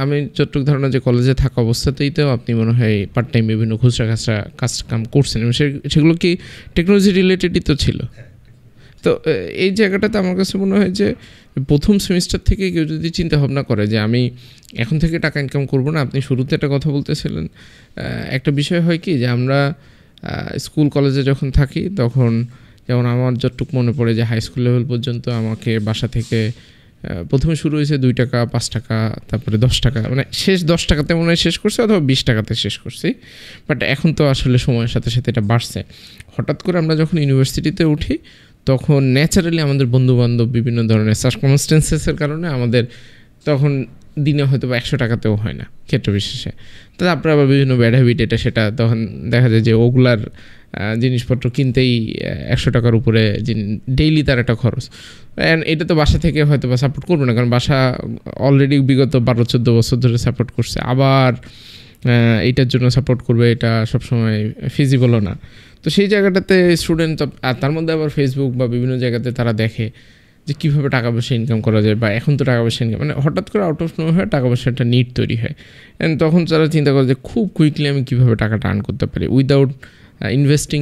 আমি যতটুকু ধারণা যে কলেজে থাকা অবস্থাতেই তো আপনি মনে হয় পার্ট টাইম বিভিন্ন খুচরা কাজ কাম করছেন, এবং সেগুলো কি টেকনোলজি রিলেটেডই তো ছিল। তো এই জায়গাটাতে আমার কাছে মনে হয় যে প্রথম সেমিস্টার থেকে কেউ যদি চিন্তা ভাবনা করে যে আমি এখন থেকে টাকা ইনকাম করবো না। আপনি শুরুতে একটা কথা বলতেছিলেন, একটা বিষয় হয় কি যে আমরা স্কুল কলেজে যখন থাকি, তখন যেমন আমার যতটুকু মনে পড়ে যে হাই স্কুল লেভেল পর্যন্ত আমাকে বাসা থেকে প্রথমে শুরু হয়েছে 2 টাকা, 5 টাকা, তারপরে 10 টাকা, মানে শেষ 10 টাকাতে মনে হয় শেষ করছি, অথবা 20 টাকাতে শেষ করছি। বাট এখন তো আসলে সময়ের সাথে সাথে এটা বাড়ছে। হঠাৎ করে আমরা যখন ইউনিভার্সিটিতে উঠি, তখন ন্যাচারালি আমাদের বন্ধুবান্ধব বিভিন্ন ধরনের সার্কামস্টেন্সেসের কারণে আমাদের তখন দিনে হয়তো বা 100 টাকাতেও হয় না ক্ষেত্র বিশেষে। তারপরে আবার বিভিন্ন ব্যাড হ্যাবিট এটা সেটা, তখন দেখা যায় যে ওগুলার জিনিসপত্র কিনতেই 100 টাকার উপরে ডেইলি তার একটা খরচ। অ্যান্ড এটা তো বাসা থেকে হয়তো বা সাপোর্ট করবে না, কারণ বাসা অলরেডি বিগত 12-14 বছর ধরে সাপোর্ট করছে, আবার এইটার জন্য সাপোর্ট করবে এটা সবসময় ফিজিবলও না। তো সেই জায়গাটাতে স্টুডেন্ট, আর তার মধ্যে আবার ফেসবুক বা বিভিন্ন জায়গাতে তারা দেখে যে কীভাবে টাকা পয়সা ইনকাম করা যায়, বা এখন তো টাকা পয়সা ইনকাম মানে হঠাৎ করে আউট অফ নো হয়ে টাকা পয়সা একটা নিড তৈরি হয়। অ্যান্ড তখন তারা চিন্তা করে যে খুব কুইকলি আমি কীভাবে টাকাটা আর্ন করতে পারি without investing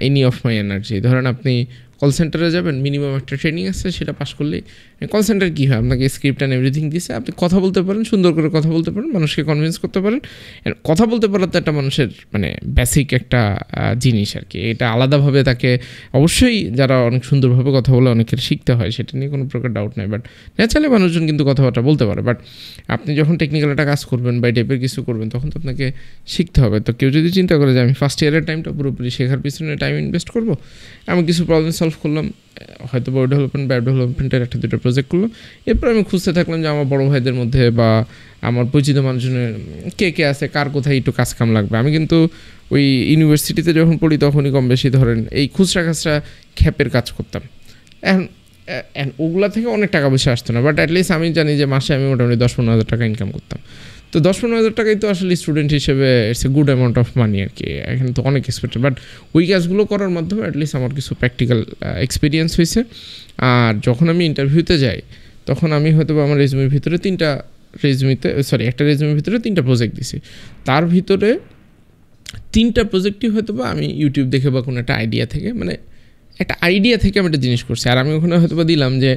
any of my energy. ধরেন আপনি কল সেন্টারে যাবেন, মিনিমাম একটা ট্রেনিং আছে, সেটা পাস করলেই কল সেন্টার কী হয়, আপনাকে স্ক্রিপ্ট অ্যান্ড এভরিথিং দিচ্ছে, আপনি কথা বলতে পারেন, সুন্দর করে কথা বলতে পারেন, মানুষকে কনভিন্স করতে পারেন। কথা বলতে পারা তো একটা মানুষের মানে বেসিক একটা জিনিস আর কি। এটা আলাদাভাবে তাকে অবশ্যই যারা অনেক সুন্দরভাবে কথা বলে অনেকের শিখতে হয়, সেটা নিয়ে কোনো প্রকার ডাউট নেই। বাট ন্যাচারালি মানুষজন কিন্তু কথাবার্তা বলতে পারে, বাট আপনি যখন টেকনিক্যাল একটা কাজ করবেন বা এই টাইপের কিছু করবেন তখন তো আপনাকে শিখতে হবে। তো কেউ যদি চিন্তা করে যে আমি ফার্স্ট ইয়ারের টাইমটা পুরোপুরি শেখার পিছনে টাইম ইনভেস্ট করবো, আমি কিছু প্রবলেম সলভ করলাম, হয়তো ওয়েব ডেভেলপমেন্ট বা অ্যাপ ডেভেলপমেন্টের একটা দুটো প্রজেক্ট করলো, এরপর আমি খুঁজতে থাকলাম যে আমার বড়ো ভাইদের মধ্যে বা আমার পরিচিত মানুষজনের কে কে আছে, কার কোথায় একটু কাজ কাম লাগবে। আমি কিন্তু ওই ইউনিভার্সিটিতে যখন পড়ি তখনই কম বেশি ধরেন এই খুচরা খাচরা খ্যাপের কাজ করতাম। এখন ওগুলা থেকে অনেক টাকা পয়সা আসতো না, বাট অ্যাটলিস্ট আমি জানি যে মাসে আমি মোটামুটি 10-15 হাজার টাকা ইনকাম করতাম। তো 10-15 হাজার টাকাই তো আসলে স্টুডেন্ট হিসেবে it's a good amount of money আর কি। এখানে তো অনেক এক্সপেক্টেড, বাট ওই কাজগুলো করার মাধ্যমে অ্যাটলিস্ট আমার কিছু প্র্যাকটিক্যাল এক্সপিরিয়েন্স হয়েছে। আর যখন আমি ইন্টারভিউতে যাই তখন আমি হয়তো আমার রেজুমের ভিতরে একটা রেজুমের ভিতরে 3টা প্রজেক্ট দিছি, তার ভিতরে 3টা প্রজেক্টই হয়তো বা আমি ইউটিউব দেখে বা কোনো একটা আইডিয়া থেকে, মানে একটা আইডিয়া থেকে আমি একটা জিনিস করছি। আর আমি ওখানে হয়তো বা দিলাম যে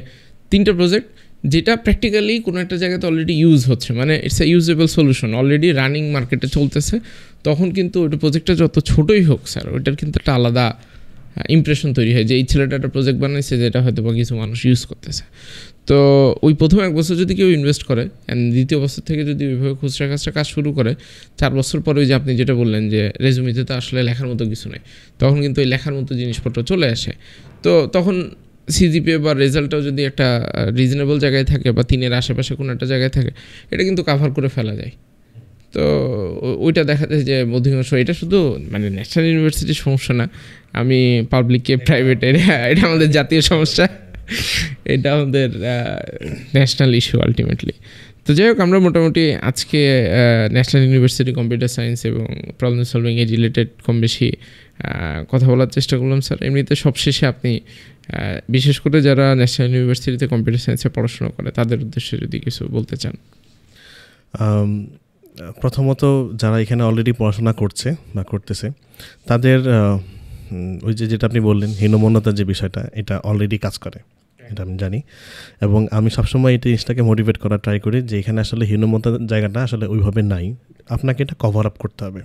3টা প্রজেক্ট যেটা প্র্যাকটিক্যালি কোনো একটা জায়গাতে অলরেডি ইউজ হচ্ছে, মানে it's a usable solution, already running মার্কেটে চলতেছে। তখন কিন্তু ওইটা প্রজেক্টটা যত ছোটোই হোক স্যার, ওইটার কিন্তু একটা আলাদা ইমপ্রেশন তৈরি হয় যে এই ছেলেটা একটা প্রজেক্ট বানাইছে যেটা হয়তো বা কিছু মানুষ ইউজ করতেছে। তো ওই প্রথম 1 বছর যদি কেউ ইনভেস্ট করে অ্যান্ড দ্বিতীয় বছর থেকে যদি ওইভাবে খুচরা খাচরা কাজ শুরু করে, 4 বছর পরে ওই যে আপনি যেটা বললেন যে রেজুমিতে তো আসলে লেখার মতো কিছু নেই, তখন কিন্তু ওই লেখার মতো জিনিসপত্র চলে আসে। তো তখন সিজিপিএ বা রেজাল্টটাও যদি একটা রিজনেবল জায়গায় থাকে বা 3-এর আশেপাশে কোনো একটা জায়গায় থাকে, এটা কিন্তু কাভার করে ফেলা যায়। তো ওইটা দেখা যায় যে অধিকাংশ, এটা শুধু মানে ন্যাশনাল ইউনিভার্সিটির সমস্যা না, আমি পাবলিকে প্রাইভেটের, এটা আমাদের জাতীয় সমস্যা, এটা আমাদের ন্যাশনাল ইস্যু আলটিমেটলি। তো যাই হোক, আমরা মোটামুটি আজকে ন্যাশনাল ইউনিভার্সিটি কম্পিউটার সায়েন্স এবং প্রবলেম সলভিং এ রিলেটেড কম বেশি কথা বলার চেষ্টা করলাম স্যার। এমনিতে সবশেষে আপনি বিশেষ করে যারা ন্যাশনাল ইউনিভার্সিটিতে কম্পিউটার সায়েন্সে পড়াশোনা করে তাদের উদ্দেশ্যে যদি কিছু বলতে চান। প্রথমত যারা এখানে অলরেডি পড়াশোনা করছে বা করতেছে তাদের ওই যেটা আপনি বললেন হীনমন্যতার যে বিষয়টা, এটা অলরেডি কাজ করে, এটা আমি জানি। এবং আমি সবসময় এই জিনিসটাকে মোটিভেট করার ট্রাই করি যে এখানে আসলে হীনমন্যতার জায়গাটা আসলে ওইভাবে নাই, আপনাকে এটা কভার আপ করতে হবে।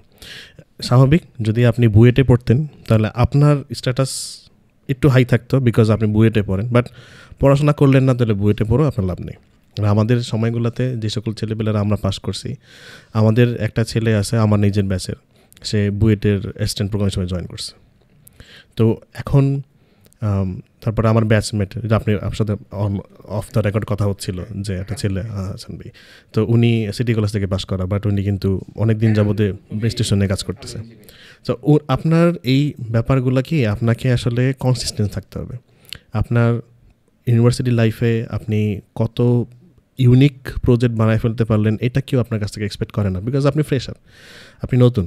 স্বাভাবিক, যদি আপনি বুয়েটে পড়তেন তাহলে আপনার স্ট্যাটাস একটু হাই থাকতো বিকজ আপনি বুয়েটে পড়েন, বাট পড়াশোনা করলেন না, তাহলে বুয়েটে পড়ো আপনার লাভ নেই। আমাদের সময়গুলোতে যে সকল ছেলেপেলেরা আমরা পাস করছি, আমাদের একটা ছেলে আছে আমার নিজের ব্যাচের, সে বুয়েটের অ্যাসিস্ট্যান্ট প্রোগ্রামের সময় জয়েন করছে। তো এখন তারপরে আমার ব্যাচমেট, যে আপনার সাথে অফ দ্য রেকর্ড কথা হচ্ছিল যে একটা ছেলে হাসান ভাই, তো উনি সিটি কলেজ থেকে পাস করা, বাট উনি কিন্তু অনেক দিন যাবতে স্টেশনে কাজ করতেছে। তো আপনার এই ব্যাপারগুলো কি আপনাকে আসলে কনসিস্টেন্ট থাকতে হবে। আপনার ইউনিভার্সিটি লাইফে আপনি কত ইউনিক প্রজেক্ট বানায় ফেলতে পারলেন, এটা কেউ আপনার কাছ থেকে এক্সপেক্ট করে না, বিকজ আপনি ফ্রেশার, আপনি নতুন,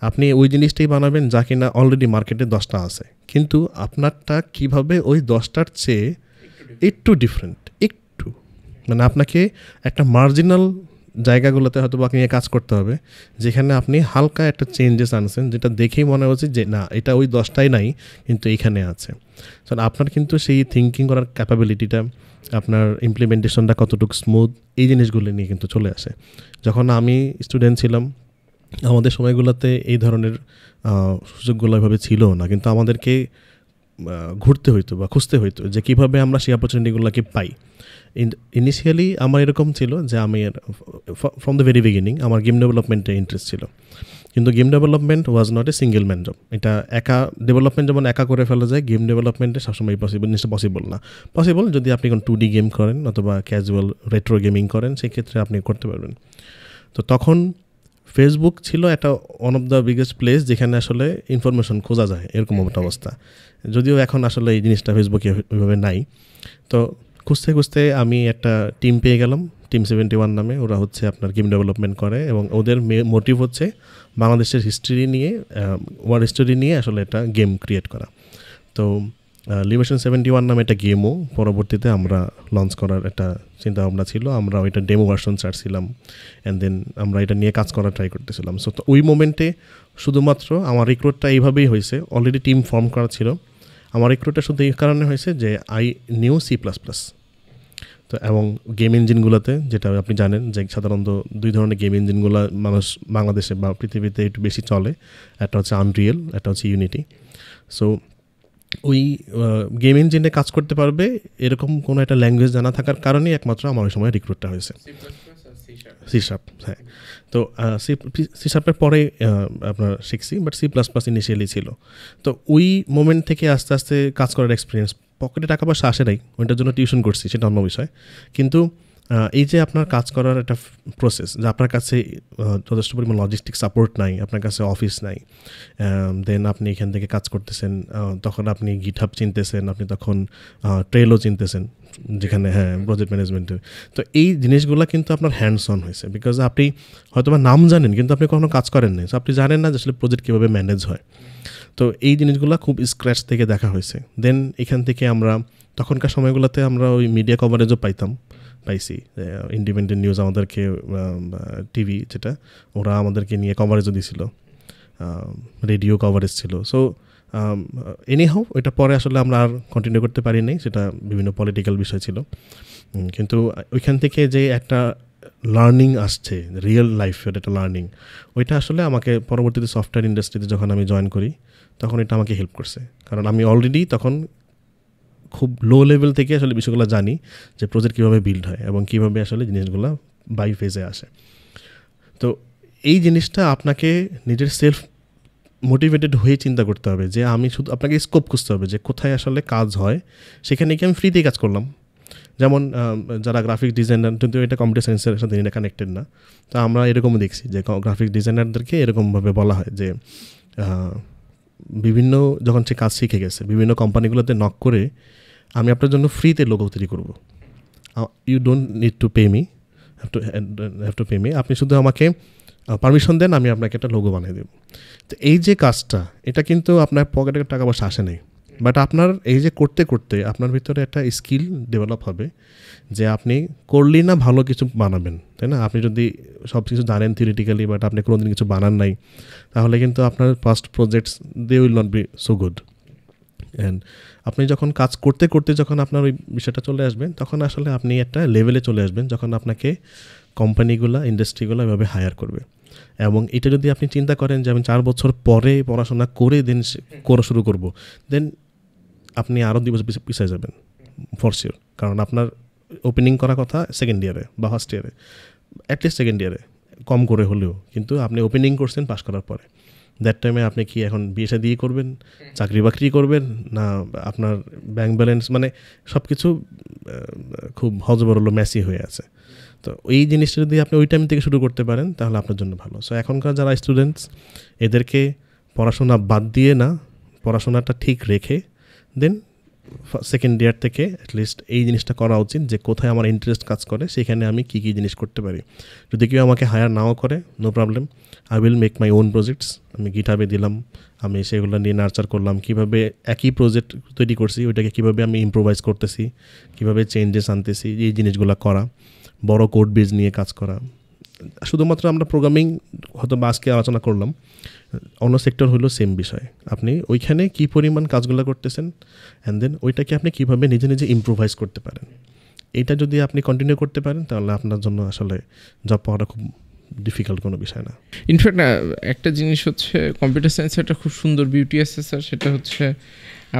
আপনি ওই জিনিসটাই বানাবেন যা কিনা অলরেডি মার্কেটে 10টা আছে, কিন্তু আপনারটা কিভাবে ওই 10টার চেয়ে একটু ডিফারেন্ট, একটু মানে আপনাকে একটা মার্জিনাল জায়গাগুলোতে হয়তো আপনি কাজ করতে হবে, যেখানে আপনি হালকা একটা চেঞ্জেস আনছেন, যেটা দেখেই মনে হচ্ছে যে না এটা ওই 10টাই নাই কিন্তু এইখানে আছে। তো আপনার কিন্তু সেই থিঙ্কিং করার ক্যাপাবিলিটিটা, আপনার ইমপ্লিমেন্টেশনটা কতটুকু স্মুথ, এই জিনিসগুলো নিয়ে কিন্তু চলে আসে। যখন আমি স্টুডেন্ট ছিলাম আমাদের সময়গুলোতে এই ধরনের সুযোগগুলো এভাবে ছিল না, কিন্তু আমাদেরকে ঘুরতে হইতো বা খুঁজতে হইতো যে কীভাবে আমরা সেই অপরচুনিটিগুলোকে পাই। ইনিশিয়ালি আমার এরকম ছিল যে আমি ফ্রম দ্য ভেরি বিগিনিং আমার গেম ডেভেলপমেন্টে ইন্টারেস্ট ছিল, কিন্তু game development was not a single man job. এটা একা ডেভেলপমেন্ট যেমন একা করে ফেলা যায়, গেম ডেভেলপমেন্টে সবসময় জিনিসটা পসিবল না। পসিবল যদি আপনি কোনো 2D গেম করেন অথবা ক্যাজুয়াল রেট্রো গেমিং করেন, সেই ক্ষেত্রে আপনি করতে পারবেন। তো তখন ফেসবুক ছিল একটা one of the biggest place যেখানে আসলে ইনফরমেশন খোঁজা যায়, এরকম একটা অবস্থা। যদিও এখন আসলে এই জিনিসটা ফেসবুকে ওইভাবে নাই। তো খুঁজতে খুঁজতে আমি একটা টিম পেয়ে গেলাম, টিম 71 নামে। ওরা হচ্ছে আপনার গেম ডেভেলপমেন্ট করে এবং ওদের মোটিভ হচ্ছে বাংলাদেশের হিস্ট্রি নিয়ে, ওয়ার্ল্ড হিস্ট্রি নিয়ে আসলে একটা গেম ক্রিয়েট করা। তো লিবারেশন 71 নামে একটা গেমও পরবর্তীতে আমরা লঞ্চ করার একটা চিন্তা ভাবনা ছিল। আমরা ওইটা ডেমো ভার্সন ছাড়ছিলাম, অ্যান্ড দেন আমরা এটা নিয়ে কাজ করার ট্রাই করতেছিলাম। সো তো ওই মোমেন্টে শুধুমাত্র আমার রিক্রুটটা এইভাবেই হয়েছে, অলরেডি টিম ফর্ম করা ছিল। আমার রিক্রুটটা শুধু এই কারণে হয়েছে যে আই নিউ C++। তো এবং গেম ইঞ্জিনগুলোতে যেটা আপনি জানেন যে সাধারণত 2 ধরনের গেম ইঞ্জিনগুলো মানুষ বাংলাদেশে বা পৃথিবীতে একটু বেশি চলে, একটা হচ্ছে আনরিয়েল, একটা হচ্ছে ইউনিটি। সো ওই গেম ইঞ্জিনে কাজ করতে পারবে এরকম কোনো একটা ল্যাঙ্গুয়েজ জানা থাকার কারণেই একমাত্র আমার ওই সময় রিক্রুটটা হয়েছে। C#, হ্যাঁ। তো C#-এর পরে আপনার শিখছি, বাট C++ ইনিশিয়ালি ছিল। তো ওই মোমেন্ট থেকে আস্তে আস্তে কাজ করার এক্সপিরিয়েন্স, পকেটে টাকা পয়সা আসে নাই, ওইটার জন্য টিউশন করছি, সেটা অন্য বিষয়। কিন্তু এই যে আপনার কাজ করার একটা প্রসেস, যে আপনার কাছে যথেষ্ট পরিমাণ লজিস্টিক সাপোর্ট নাই, আপনার কাছে অফিস নাই, দেন আপনি এখান থেকে কাজ করতেছেন, তখন আপনি গিটহাব চিনতেছেন, আপনি তখন ট্রেলও চিনতেছেন, যেখানে হ্যাঁ প্রজেক্ট ম্যানেজমেন্টের। তো এই জিনিসগুলো কিন্তু আপনার হ্যান্ডস অন হয়েছে, বিকজ আপনি হয়তো বা নাম জানেন কিন্তু আপনি কখনো কাজ করেন নাই, সো আপনি জানেন না যে আসলে প্রজেক্ট কীভাবে ম্যানেজ হয়। তো এই জিনিসগুলো খুব স্ক্র্যাচ থেকে দেখা হয়েছে। দেন এখান থেকে আমরা তখনকার সময়গুলোতে আমরা ওই মিডিয়া কভারেজও পাইছি, ইন্ডিপেন্ডেন্ট নিউজ আমাদেরকে, টিভি যেটা, ওরা আমাদেরকে নিয়ে কভারেজও দিছিল, রেডিও কভারেজ ছিল। সো এনিহাউ এটা পরে আসলে আমরা আর কন্টিনিউ করতে পারি নাই, সেটা বিভিন্ন পলিটিক্যাল বিষয় ছিল। কিন্তু ওইখান থেকে যে একটা লার্নিং আসছে, রিয়েল লাইফের একটা লার্নিং, ওইটা আসলে আমাকে পরবর্তীতে সফটওয়্যার ইন্ডাস্ট্রিতে যখন আমি জয়েন করি তখন এটা আমাকে হেল্প করছে। কারণ আমি অলরেডি তখন খুব লো লেভেল থেকে আসলে বিষয়গুলো জানি যে প্রজেক্ট কীভাবে বিল্ড হয় এবং কীভাবে আসলে জিনিসগুলো বাই ফেজে আসে। তো এই জিনিসটা আপনাকে নিজের সেলফ মোটিভেটেড হয়ে চিন্তা করতে হবে যে আমি শুধু, আপনাকে স্কোপ খুঁজতে হবে যে কোথায় আসলে কাজ হয়, সেখানে কি আমি ফ্রিতেই কাজ করলাম। যেমন যারা গ্রাফিক ডিজাইনার, কিন্তু এটা কম্পিউটার সায়েন্সের সাথে এটা কানেক্টেড না, তো আমরা এরকমও দেখছি যে গ্রাফিক ডিজাইনারদেরকে এরকমভাবে বলা হয় যে বিভিন্ন, যখন সে কাজ শিখে গেছে, বিভিন্ন কোম্পানিগুলোতে নক করে আমি আপনার জন্য ফ্রিতে লোগো তৈরি করবো, you don't need to pay me, have to pay me, আপনি শুধু আমাকে পারমিশন দেন, আমি আপনাকে একটা লোগো বানিয়ে দেব। তো এই যে কাজটা, এটা কিন্তু আপনার পকেটে টাকা পয়সা আসে নাই, বাট আপনার এই যে করতে করতে আপনার ভিতরে একটা স্কিল ডেভেলপ হবে যে আপনি করলেই না ভালো কিছু বানাবেন, তাই না? আপনি যদি সব কিছু জানেন থিওরিটিক্যালি, বাট আপনি কোনোদিন কিছু বানান নাই, তাহলে কিন্তু আপনার first projects they will not be so good. And আপনি যখন কাজ করতে করতে যখন আপনার ওই বিষয়টা চলে আসবেন, তখন আসলে আপনি একটা লেভেলে চলে আসবেন যখন আপনাকে কোম্পানিগুলো, ইন্ডাস্ট্রিগুলো এভাবে হায়ার করবে। এবং এটা যদি আপনি চিন্তা করেন যে আমি 4 বছর পরে পড়াশোনা করে দেন করা শুরু করব, দেন আপনি আরও 2 বছর পিছিয়ে যাবেন ফর শিওর। কারণ আপনার ওপেনিং করা কথা সেকেন্ড ইয়ারে বা ফার্স্ট ইয়ারে, অ্যাটলিস্ট সেকেন্ড ইয়ারে কম করে হলেও, কিন্তু আপনি ওপেনিং করছেন পাস করার পরে। দ্যাট টাইমে আপনি কি এখন বিয়ে শাদী করবেন, চাকরি বাকরি করবেন, না আপনার ব্যাংক ব্যালেন্স, মানে সব কিছু খুব হজবরল মেসি হয়ে আছে। তো এই জিনিসটা যদি আপনি ওই টাইম থেকে শুরু করতে পারেন তাহলে আপনার জন্য ভালো। সো এখনকার যারা স্টুডেন্টস, এদেরকে পড়াশোনা বাদ দিয়ে না, পড়াশোনাটা ঠিক রেখে দেন সেকেন্ড ইয়ার থেকে অ্যাটলিস্ট এই জিনিসটা করা উচিত যে কোথায় আমার ইন্টারেস্ট কাজ করে, সেখানে আমি কী কী জিনিস করতে পারি। যদি কেউ আমাকে হায়ার নাও করে, no problem, I will make my own projects. আমি গিটহাবে দিলাম, আমি সেগুলো নিয়ে নার্চার করলাম, কীভাবে একই প্রজেক্ট তৈরি করছি ওইটাকে কীভাবে আমি ইম্প্রোভাইজ করতেছি, কীভাবে চেঞ্জেস আনতেছি, এই জিনিসগুলো করা, বড় কোড বেজ নিয়ে কাজ করা। শুধুমাত্র আমরা প্রোগ্রামিং হয়তো বা আজকে আলোচনা করলাম, অন্য সেক্টর হলো সেম বিষয়। আপনি ওইখানে কী পরিমাণ কাজগুলো করতেছেন, অ্যান্ড দেন ওইটাকে আপনি কীভাবে নিজে নিজে ইম্প্রোভাইজ করতে পারেন, এটা যদি আপনি কন্টিনিউ করতে পারেন তাহলে আপনার জন্য আসলে জব পাওয়াটা খুব ডিফিকাল্ট কোনো বিষয় না। ইনফ্যাক্ট একটা জিনিস হচ্ছে কম্পিউটার সায়েন্সের একটা খুব সুন্দর বিউটি আছে স্যার, সেটা হচ্ছে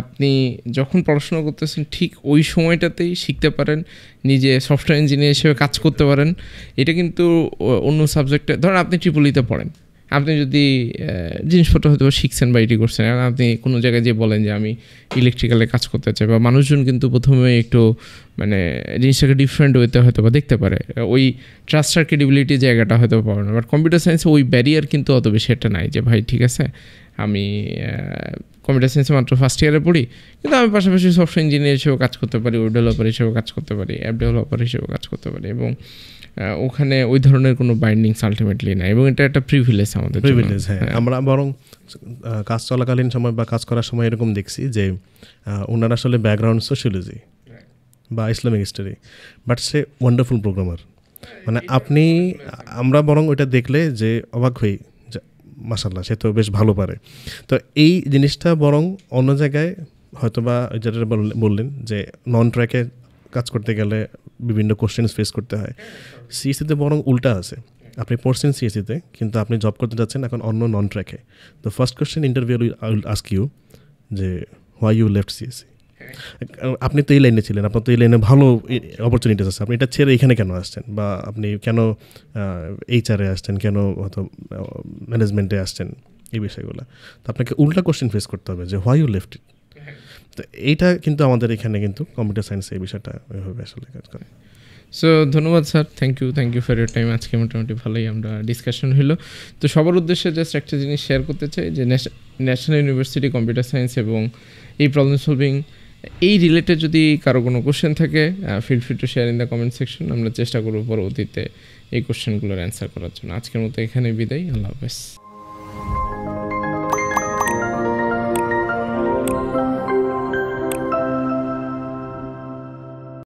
আপনি যখন পড়াশোনা করতেছেন ঠিক ওই সময়টাতেই শিখতে পারেন, নিজে সফটওয়্যার ইঞ্জিনিয়ার হিসেবে কাজ করতে পারেন। এটা কিন্তু অন্য সাবজেক্টে, ধরেন আপনি ট্রিপলিতে পড়েন, আপনি যদি জিনিসপত্র হয়তো শিখছেন বা এটি করছেন, এখন আপনি কোনো জায়গায় যে বলেন যে আমি ইলেকট্রিক্যালে কাজ করতে চাই, বা মানুষজন কিন্তু প্রথমে একটু মানে জিনিসটাকে ডিফারেন্ট ওয়েতে হয়তো বা দেখতে পারে, ওই ট্রাস্ট আর ক্রেডিবিলিটি জায়গাটা হয়তো পাবে না। বাট কম্পিউটার সায়েন্সে ওই ব্যারিয়ার কিন্তু অত বেশি একটা নাই যে ভাই ঠিক আছে আমি কম্পিউটার সায়েন্সে মাত্র ফার্স্ট ইয়ারে পড়ি, কিন্তু আমি পাশাপাশি সফটওয়্যার ইঞ্জিনিয়ার হিসেবেও কাজ করতে পারি, ওয়েব ডেভেলপার হিসেবেও কাজ করতে পারি, অ্যাপ ডেভেলপার হিসেবেও কাজ করতে পারি, এবং ওখানে ওই ধরনের কোনো বাইন্ডিংস আলটিমেটলি নাই, এবং এটা একটা প্রিভিলেজ আমাদের প্রিভিলেজ। হ্যাঁ, আমরা বরং কাজ চলাকালীন সময় বা কাজ করার সময় এরকম দেখছি যে ওনার আসলে ব্যাকগ্রাউন্ড সোশিয়োলজি বা Islamic history, but say wonderful programmer. মানে আমরা বরং ওইটা দেখলে যে অবাক হই, মাশাআল্লাহ সে তো বেশ ভালো পারে। তো এই জিনিসটা বরং অন্য জায়গায় হয়তো বা যেটা বললেন যে নন ট্র্যাকে কাজ করতে গেলে বিভিন্ন কোশ্চেন্স ফেস করতে হয়, সিএসসিতে বরং উল্টা আছে। আপনি পড়ছেন সিএসসিতে, কিন্তু আপনি জব করতে যাচ্ছেন এখন অন্য নন ট্র্যাকে। The first question interview I will ask you যে হোয়াই ইউ লেফট সিএসসি। আপনি তো এই লাইনে ছিলেন, আপনার তো এই লাইনে ভালো অপরচুনিটিস আছে, আপনি এটা ছেড়ে এখানে কেন আসছেন, বা আপনি কেন এইচআরে আসছেন, কেন হয়তো ম্যানেজমেন্টে আসছেন, এই বিষয়গুলো। তো আপনাকে উল্টা কোশ্চেন ফেস করতে হবে যে হোয়াই ইউ লেফট ইট। তো এইটা কিন্তু আমাদের এখানে কিন্তু কম্পিউটার সায়েন্সে এই বিষয়টা ওইভাবে আসলে কাজ করে। সো ধন্যবাদ sir, thank you for your time. আজকে মোটামুটি ভালোই আমরা ডিসকাশন হলো। তো সবার উদ্দেশ্যে জাস্ট একটা জিনিস শেয়ার করতে চাই যে ন্যাশনাল ইউনিভার্সিটি কম্পিউটার সায়েন্স এবং এই প্রবলেম সলভিং এই রিলেটেড যদি কারো কোনো কোশ্চেন থাকে, feel free to share in the comment section. আমরা চেষ্টা করবো পরবর্তীতে এই কোশ্চেনগুলোর অ্যান্সার করার জন্য। আজকের মতো এখানে বিদায়, আল্লাহ হাফেজ।